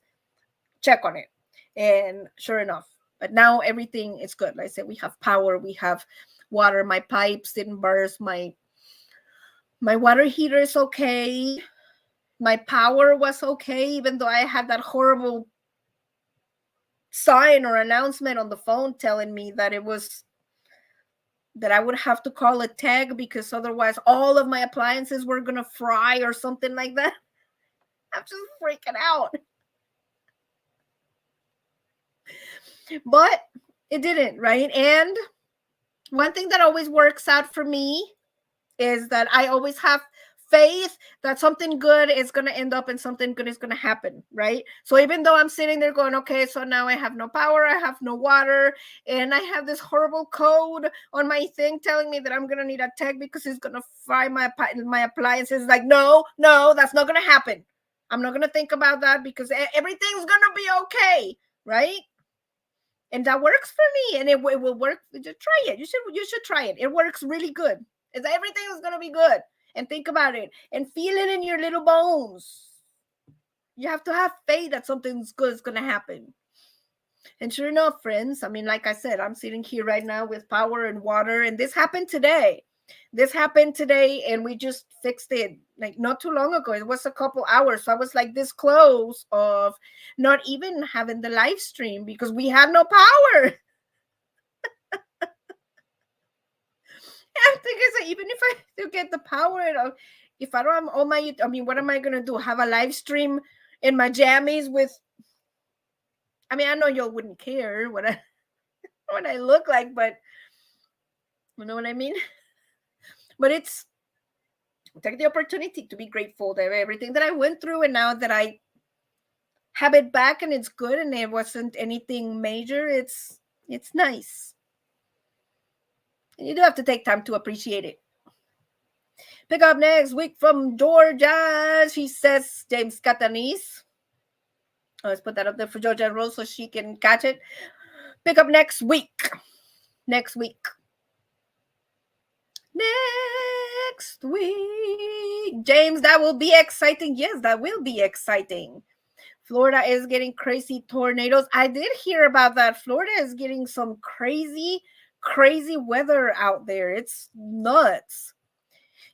check on it. And sure enough, but now everything is good. Like I said, we have power, we have water. My pipes didn't burst. My water heater is okay. My power was okay, even though I had that horrible sign or announcement on the phone telling me that I would have to call a tech, because otherwise all of my appliances were gonna fry or something like that. I'm just freaking out. But it didn't, right? And one thing that always works out for me is that I always have faith that something good is going to end up and something good is going to happen, right? So even though I'm sitting there going, okay, so now I have no power, I have no water, and I have this horrible code on my thing telling me that I'm going to need a tech because it's going to fry my appliances. Like, no, that's not going to happen. I'm not going to think about that, because everything's going to be okay, right? And that works for me, and it will work. Just try it. You should try it. It works really good. Everything is going to be good. And think about it and feel it in your little bones. You have to have faith that something's good is going to happen. And sure enough, friends, I mean, like I said, I'm sitting here right now with power and water, and this happened today. And we just fixed it like not too long ago. It was a couple hours. So I was like this close of not even having the live stream because we had no power. I'm thinking, so even if I do get the power, if I don't have all my, I mean, what am I going to do? Have a live stream in my jammies with, I mean, I know y'all wouldn't care what I look like, but you know what I mean? But it's, take the opportunity to be grateful that everything that I went through, and now that I have it back and it's good and it wasn't anything major, it's nice. And you do have to take time to appreciate it. Pick up next week from Georgia. She says James Catanis. Let's put that up there for Georgia and Rose so she can catch it. Pick up next week. Next week. Next week. James, that will be exciting. Yes, that will be exciting. Florida is getting crazy tornadoes. I did hear about that. Florida is getting some crazy weather out there. It's nuts.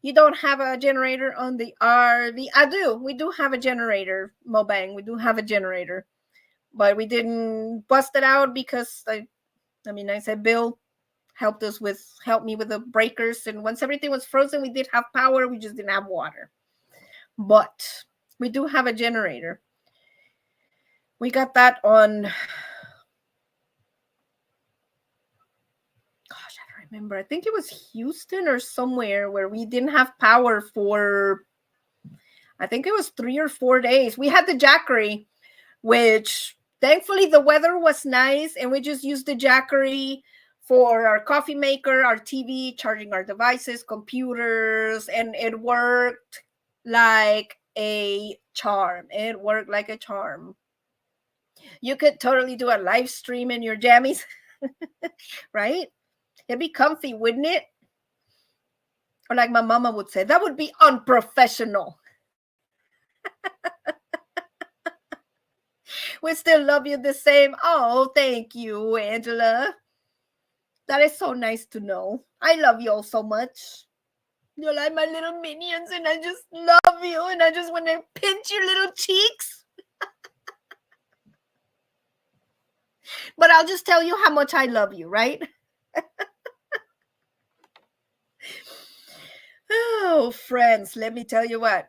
You don't have a generator on the RV? I do. We do have a generator, Mobang. We do have a generator. But we didn't bust it out because I said Bill helped me with the breakers, and once everything was frozen, we did have power. We just didn't have water. But we do have a generator. We got that on, gosh, I don't remember. I think it was Houston or somewhere where we didn't have power for, I think it was 3 or 4 days. We had the Jackery, which thankfully the weather was nice, and we just used the Jackery for our coffee maker, our TV, charging our devices, computers, and it worked like a charm. It worked like a charm. You could totally do a live stream in your jammies, right? It'd be comfy, wouldn't it? Or like my mama would say, that would be unprofessional. We still love you the same. Oh, thank you, Angela. That is so nice to know. I love you all so much. You're like my little minions, and I just love you, and I just want to pinch your little cheeks. But I'll just tell you how much I love you, right? Oh, friends, let me tell you what.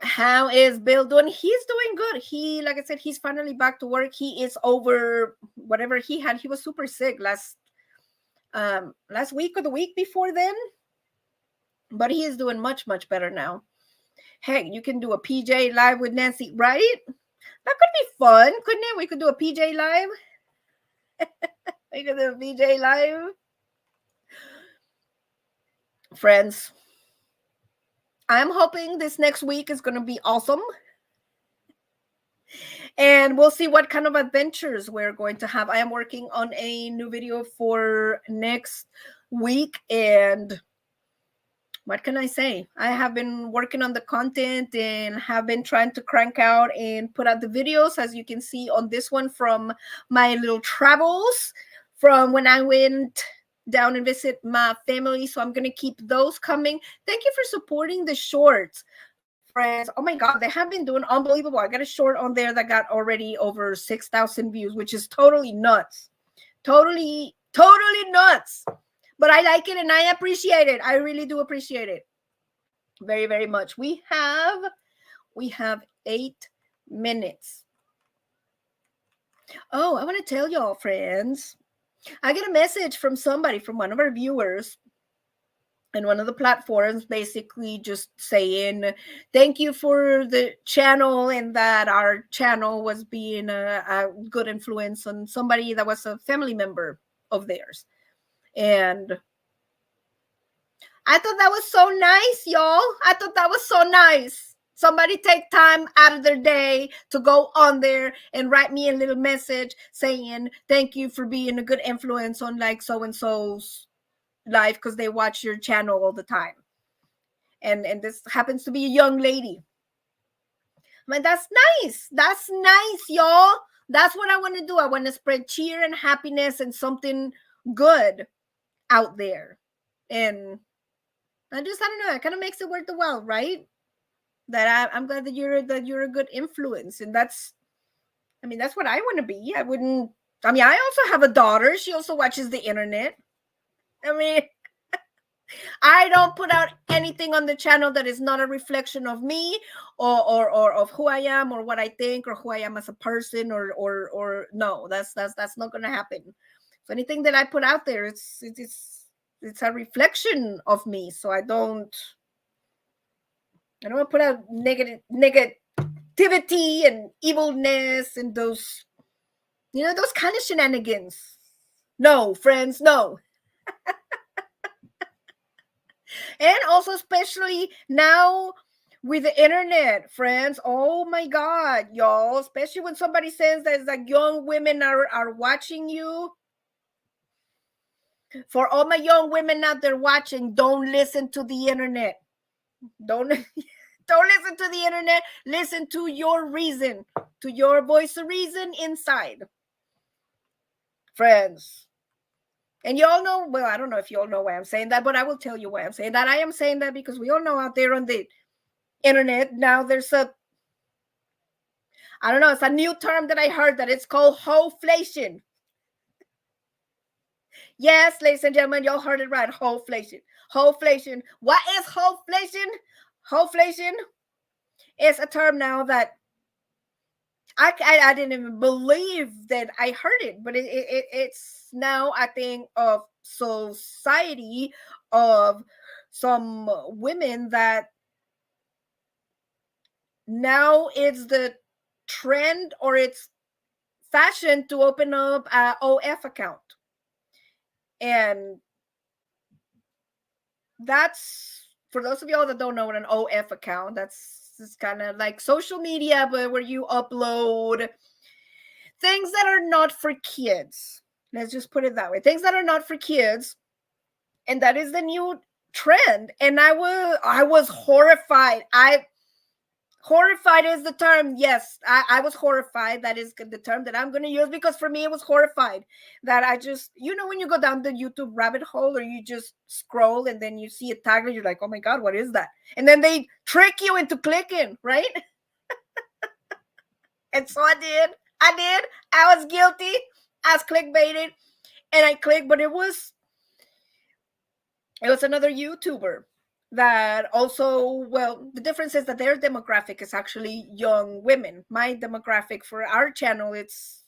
How is Bill doing? He's doing good. He, like I said, he's finally back to work. He is over whatever he had. He was super sick last week or the week before then. But he is doing much, much better now. Heck, you can do a PJ live with Nancy, right? That could be fun, couldn't it? We could do a PJ live. We could do a PJ live. Friends, I'm hoping this next week is going to be awesome. And we'll see what kind of adventures we're going to have. I am working on a new video for next week, and what can I say? I have been working on the content and have been trying to crank out and put out the videos, as you can see on this one, from my little travels from when I went down and visit my family. So I'm going to keep those coming. Thank you for supporting the shorts, friends. Oh my God, they have been doing unbelievable. I got a short on there that got already over 6,000 views, which is totally nuts. Totally nuts. But I like it and I appreciate it. I really do appreciate it very, very much. We have 8 minutes. Oh, I want to tell y'all, friends. I get a message from somebody, from one of our viewers in one of the platforms, basically just saying thank you for the channel, and that our channel was being a good influence on somebody that was a family member of theirs. And I thought that was so nice, y'all. I thought that was so nice. Somebody take time out of their day to go on there and write me a little message saying thank you for being a good influence on like so-and-so's life because they watch your channel all the time. And this happens to be a young lady. I mean, that's nice. That's nice, y'all. That's what I want to do. I want to spread cheer and happiness and something good out there. And I don't know, it kind of makes it worth the while, right? That I'm glad that you're a good influence. And that's what I want to be. I also have a daughter. She also watches the internet. I don't put out anything on the channel that is not a reflection of me or of who I am or what I think or who I am as a person or no, that's not going to happen. So anything that I put out there, it's a reflection of me. So I don't want to put out negativity and evilness and those kind of shenanigans. No, friends, no. And also, especially now with the internet, friends. Oh my God, y'all. Especially when somebody says that like young women are watching you. For all my young women out there watching, don't listen to the internet. Don't don't listen to the internet. Listen to your reason, to your voice of reason inside, friends. And you all know, well, I don't know if you all know why I'm saying that, but I will tell you why I'm saying that. I am saying that because we all know out there on the internet now there's a, I don't know, it's a new term that I heard that it's called hoflation. Yes, ladies and gentlemen, y'all heard it right. Hoflation. Hoflation. What is hoflation? Hoflation is a term now that I didn't even believe that I heard it, but it's now a thing of society, of some women that now it's the trend or it's fashion to open up a OF account. And that's, for those of y'all that don't know what an OF account, that's kind of like social media, but where you upload things that are not for kids. Let's just put it that way. Things that are not for kids. And that is the new trend. And I was horrified. Horrified is the term. Yes, I was horrified. That is the term that I'm going to use, because for me it was horrified that I just, when you go down the YouTube rabbit hole or you just scroll and then you see a tag and you're like, oh my God, what is that? And then they trick you into clicking, right? And so I did. I was guilty. I was clickbaited and I clicked, but it was another YouTuber that also, well, the difference is that their demographic is actually young women. My demographic for our channel, it's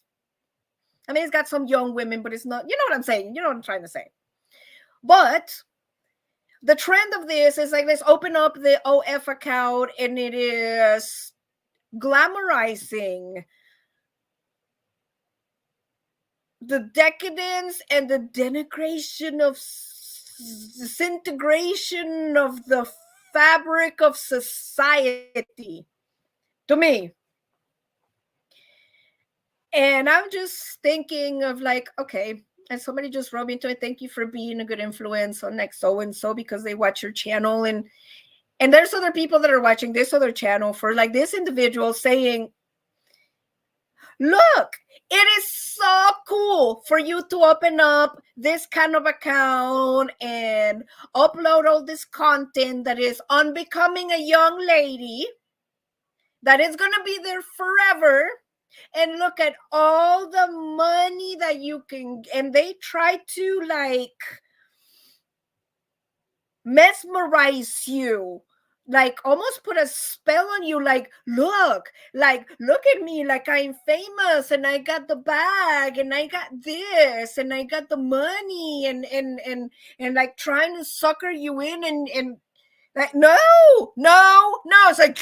got some young women, but it's not, you know what I'm saying? You know what I'm trying to say. But the trend of this is like, let's open up the OF account, and it is glamorizing the decadence and the denigration of disintegration of the fabric of society, to me. And I'm just thinking of like, okay, and somebody just wrote me into it, thank you for being a good influence on next so and so because they watch your channel. And there's other people that are watching this other channel for like this individual saying, look, it is so cool for you to open up this kind of account and upload all this content that is unbecoming a young lady, that is going to be there forever. And look at all the money that you can, and they try to like mesmerize you, like almost put a spell on you, like look at me, like I'm famous and I got the bag and I got this and I got the money, and like trying to sucker you in, and like no, it's like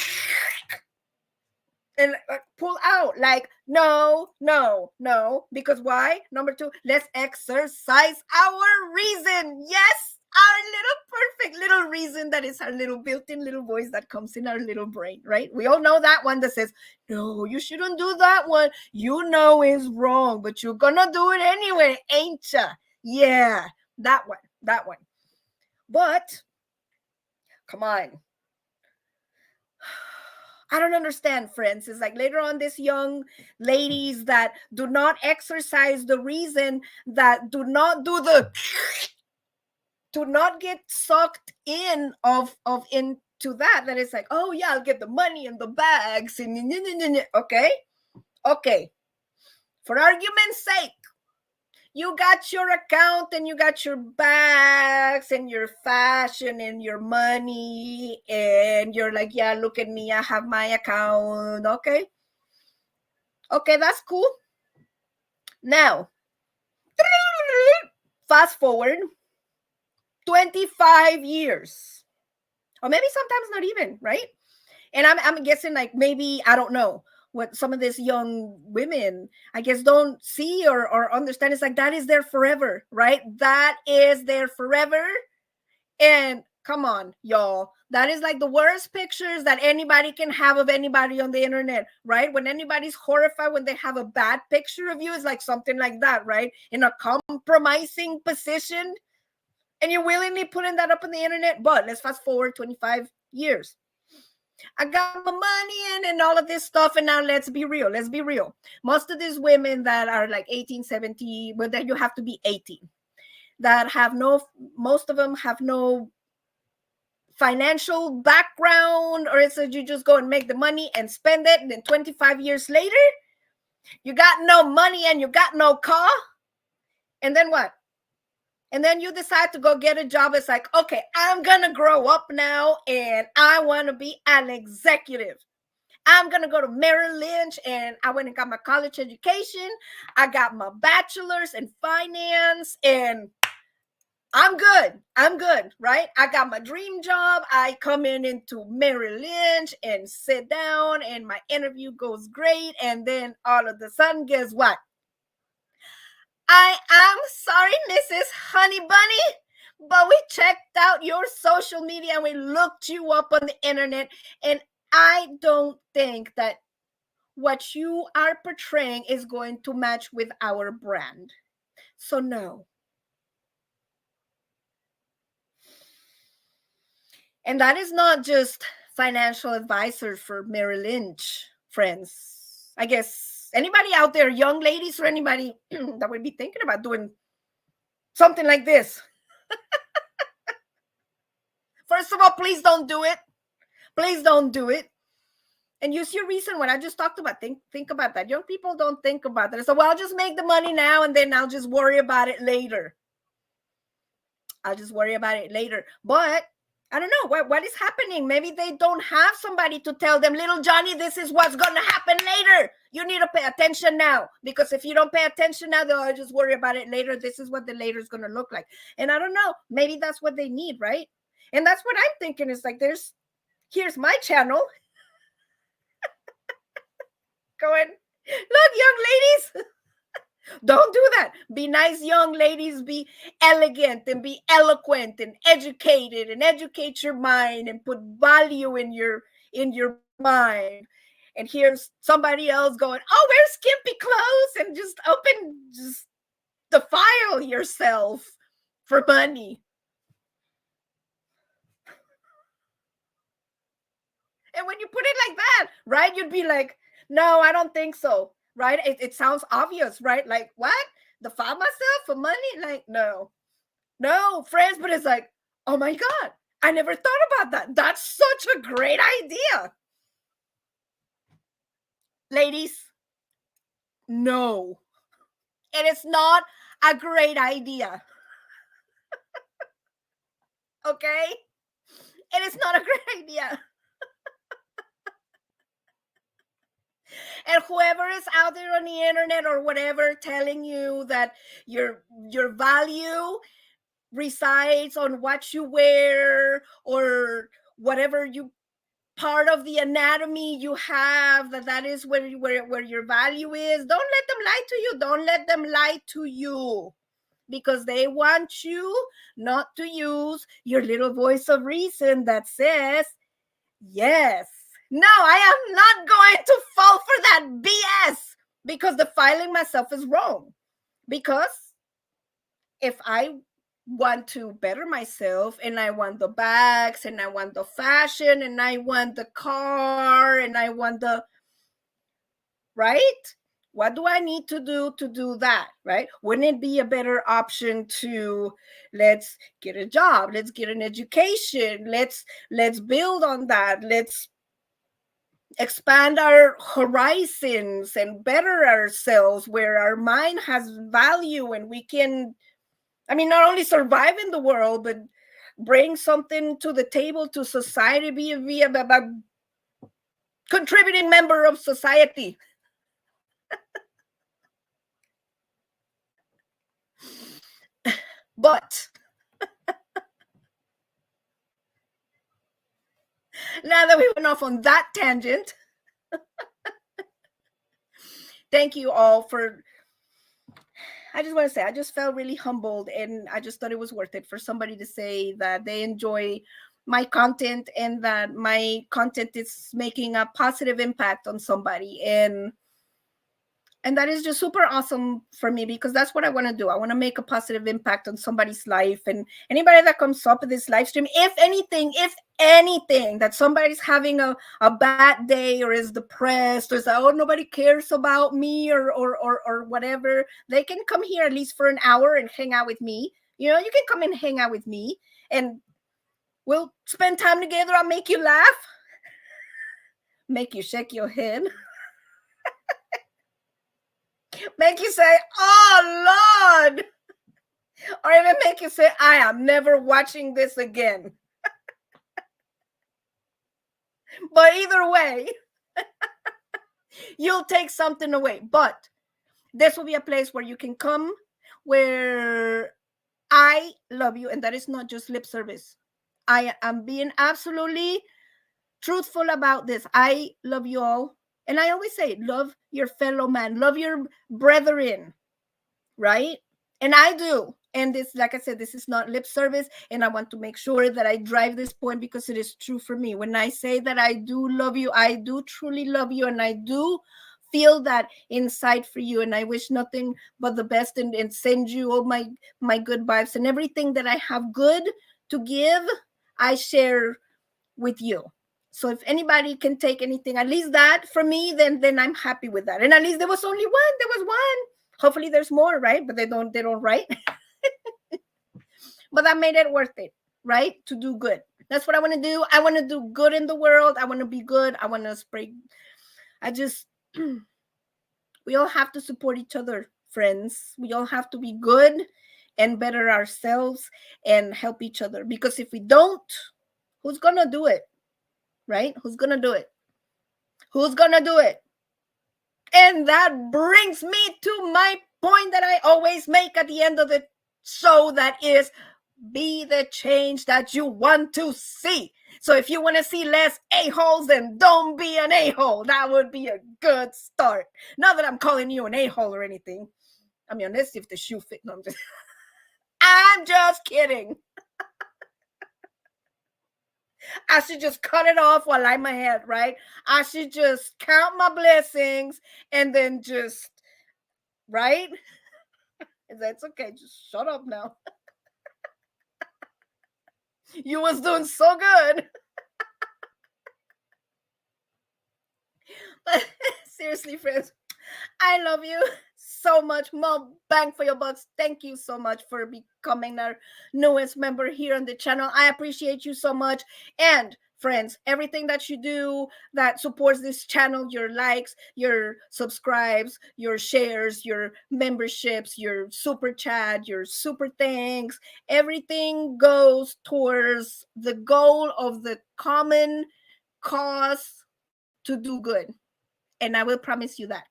and pull out, like no, because why? Number two, let's exercise our reason. Yes, our little perfect little reason, that is our little built-in little voice that comes in our little brain, right? We all know that one that says, no, you shouldn't do that one, is wrong, but you're gonna do it anyway, ain't ya? Yeah, that one. But come on, I don't understand, friends. It's like later on, these young ladies that do not exercise the reason, that do not do the, do not get sucked in of into that it's like, oh yeah, I'll get the money and the bags and okay. For argument's sake, you got your account and you got your bags and your fashion and your money, and you're like, yeah, look at me, I have my account. Okay, that's cool. Now, fast forward 25 years, or maybe sometimes not even, right? And I'm guessing, like, maybe, I don't know what some of these young women, I guess, don't see or understand. It's like, that is there forever, right? That is there forever. And Come on, y'all. That is like the worst pictures that anybody can have of anybody on the internet, right? When anybody's horrified when they have a bad picture of you, it's like something like that, right? In a compromising position, and you're willingly putting that up on the internet. But let's fast forward 25 years. I got my money in and all of this stuff. And now let's be real. Let's be real. Most of these women that are like 18, 17, but then you have to be 18, that have most of them have no financial background, or it's that you just go and make the money and spend it. And then 25 years later, you got no money and you got no car. And then what? And then you decide to go get a job. It's like, okay, I'm going to grow up now and I want to be an executive. I'm going to go to Merrill Lynch, and I went and got my college education. I got my bachelor's in finance, and I'm good, right? I got my dream job. I come into Merrill Lynch and sit down, and my interview goes great. And then all of a sudden, guess what? I am sorry, Mrs. Honey Bunny, but we checked out your social media and we looked you up on the internet, and I don't think that what you are portraying is going to match with our brand. So no. And that is not just financial advisor for Merrill Lynch, friends. I guess anybody out there, young ladies or anybody that would be thinking about doing something like this. First of all, please don't do it. Please don't do it. And use your reason when I just talked about. Think about that. Young people don't think about that. So, well, I'll just make the money now and then I'll just worry about it later. I'll just worry about it later. But I don't know what is happening. Maybe they don't have somebody to tell them, little Johnny, this is what's going to happen later. You need to pay attention now, because if you don't pay attention now, they'll just worry about it later. This is what the later is going to look like. And I don't know, maybe that's what they need, right? And that's what I'm thinking is like, here's my channel. Going, look, young ladies. Don't do that. Be nice, young ladies. Be elegant and be eloquent and educated, and educate your mind and put value in your mind. And here's somebody else going, oh, wear skimpy clothes and just defile yourself for money. And when you put it like that, right, you'd be like, no, I don't think so. Right? It sounds obvious, right? Like, what? Defile myself for money? Like, no, friends. But it's like, oh my God, I never thought about that. That's such a great idea. Ladies, no. It is not a great idea. Okay? It is not a great idea. And whoever is out there on the internet or whatever telling you that your value resides on what you wear or whatever part of the anatomy you have, that is where your value is, don't let them lie to you. Don't let them lie to you, because they want you not to use your little voice of reason that says, yes, no, I am not going to fall for that BS, because defiling myself is wrong. Because if I want to better myself and I want the bags and I want the fashion and I want the car and I want the, right? What do I need to do that, right? Wouldn't it be a better option to, let's get a job, let's get an education, let's build on that, let's expand our horizons and better ourselves where our mind has value and we can, I mean, not only survive in the world, but bring something to the table to society, be a contributing member of society. But now that we went off on that tangent, thank you all for I just want to say, I just felt really humbled, and I just thought it was worth it for somebody to say that they enjoy my content and that my content is making a positive impact on somebody. And that is just super awesome for me, because that's what I want to do. I want to make a positive impact on somebody's life. And anybody that comes up with this live stream, if anything, that somebody's having a bad day or is depressed or is like, oh, nobody cares about me, or whatever, they can come here at least for an hour and hang out with me. You know, you can come and hang out with me, and we'll spend time together. I'll make you laugh, make you shake your head, make you say, oh, Lord, or even make you say, I am never watching this again. But either way, you'll take something away. But this will be a place where you can come, where I love you, and that is not just lip service. I am being absolutely truthful about this. I love you all. And I always say, love your fellow man, love your brethren, right? And I do. And this, like I said, this is not lip service. And I want to make sure that I drive this point because it is true for me. When I say that I do love you, I do truly love you. And I do feel that inside for you. And I wish nothing but the best, and send you all my good vibes, and everything that I have good to give, I share with you. So if anybody can take anything, at least that from me, then I'm happy with that. And at least there was only one. There was one. Hopefully there's more, right? But they don't write. But that made it worth it, right? To do good. That's what I want to do. I want to do good in the world. I want to be good. I want to spread. I just we all have to support each other, friends. We all have to be good and better ourselves and help each other. Because if we don't, who's gonna do it? Right? Who's gonna do it? Who's gonna do it? And that brings me to my point that I always make at the end of the show, that is, be the change that you want to see. So if you want to see less a-holes, then don't be an a-hole. That would be a good start. Not that I'm calling you an a-hole or anything. I mean, unless if the shoe fit. No, I'm just kidding. I should just cut it off while I'm ahead, right? I should just count my blessings and then just, right? That's okay. Just shut up now. You was doing so good. But seriously, friends, I love you so much. More bang for your bucks. Thank you so much for becoming our newest member here on the channel. I appreciate you so much. And friends, everything that you do that supports this channel, your likes, your subscribes, your shares, your memberships, your super chat, your super thanks, everything goes towards the goal of the common cause to do good. And I will promise you that.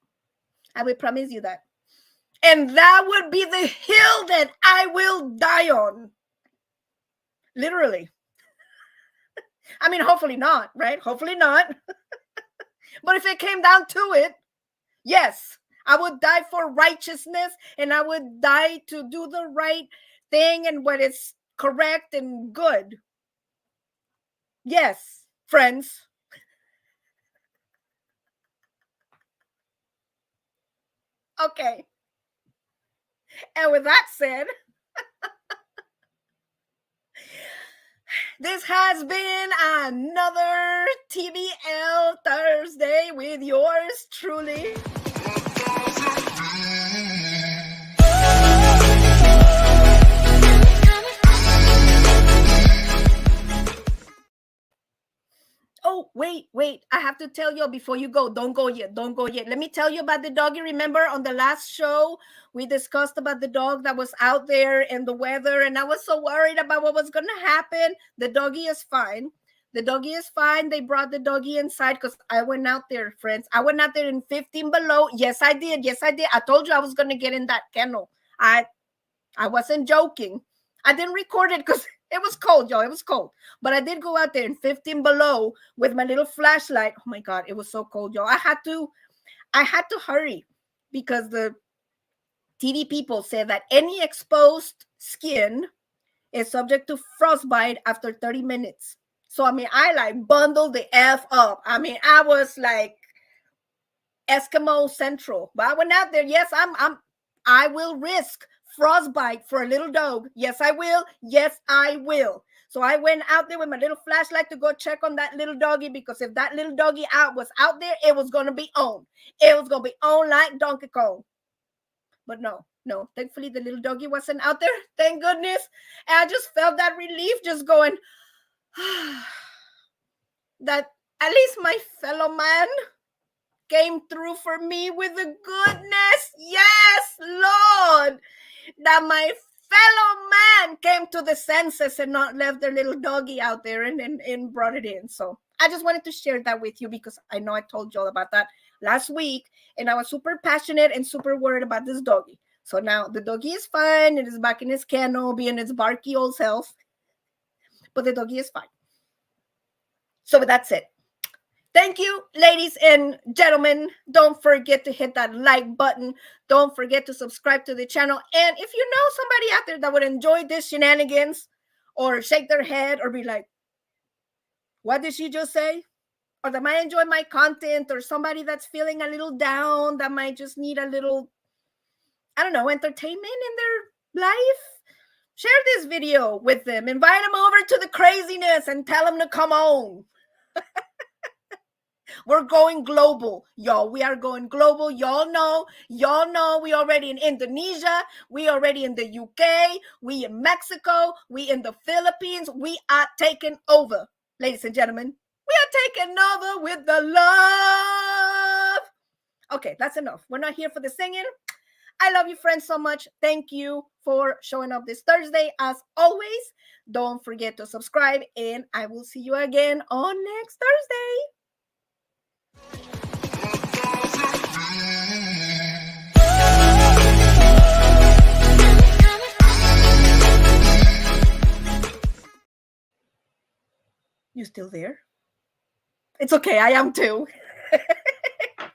I will promise you that. And that would be the hill that I will die on. Literally. I mean, hopefully not, right? Hopefully not. But if it came down to it, yes, I would die for righteousness, and I would die to do the right thing and what is correct and good. Yes, friends. Okay. And with that said, this has been another TBL Thursday with yours truly. Oh, wait. I have to tell you before you go. Don't go yet. Let me tell you about the doggy. Remember on the last show, we discussed about the dog that was out there and the weather, and I was so worried about what was going to happen. The doggy is fine. The doggy is fine. They brought the doggy inside because I went out there, friends. I went out there in 15 below. Yes, I did. I told you I was going to get in that kennel. I wasn't joking. I didn't record it because it was cold, y'all. It was cold. But I did go out there in 15 below with my little flashlight. Oh my God, it was so cold, y'all. I had to hurry because the TV people said that any exposed skin is subject to frostbite after 30 minutes. So, I mean, I like bundled the F up. I mean, I was like Eskimo Central. But I went out there. Yes, I will risk frostbite for a little dog. Yes, I will. Yes, I will. So I went out there with my little flashlight to go check on that little doggy, because if that little doggy was out there, it was going to be on. It was going to be on like Donkey Kong. But no, thankfully the little doggy wasn't out there. Thank goodness. And I just felt that relief, just going, that at least my fellow man came through for me with the goodness. Yes, Lord, that my fellow man came to the senses and not left their little doggy out there and brought it in. So I just wanted to share that with you, because I know I told y'all about that last week, and I was super passionate and super worried about this doggy. So now the doggy is fine. It is back in his kennel, being its barky old self, but the doggy is fine. So that's it. Thank you, ladies and gentlemen. Don't forget to hit that like button. Don't forget to subscribe to the channel. And if you know somebody out there that would enjoy this shenanigans, or shake their head or be like, what did she just say? Or that might enjoy my content, or somebody that's feeling a little down, that might just need a little, I don't know, entertainment in their life, share this video with them. Invite them over to the craziness and tell them to come on. We're going global, y'all. We are going global. Y'all know we already in Indonesia. We already in the UK. We in Mexico. We in the Philippines. We are taking over, ladies and gentlemen. We are taking over with the love. Okay, that's enough. We're not here for the singing. I love you, friends, so much. Thank you for showing up this Thursday. As always, don't forget to subscribe, and I will see you again on next Thursday. You still there? It's okay. I am too.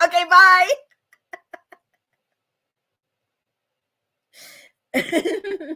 Okay, bye.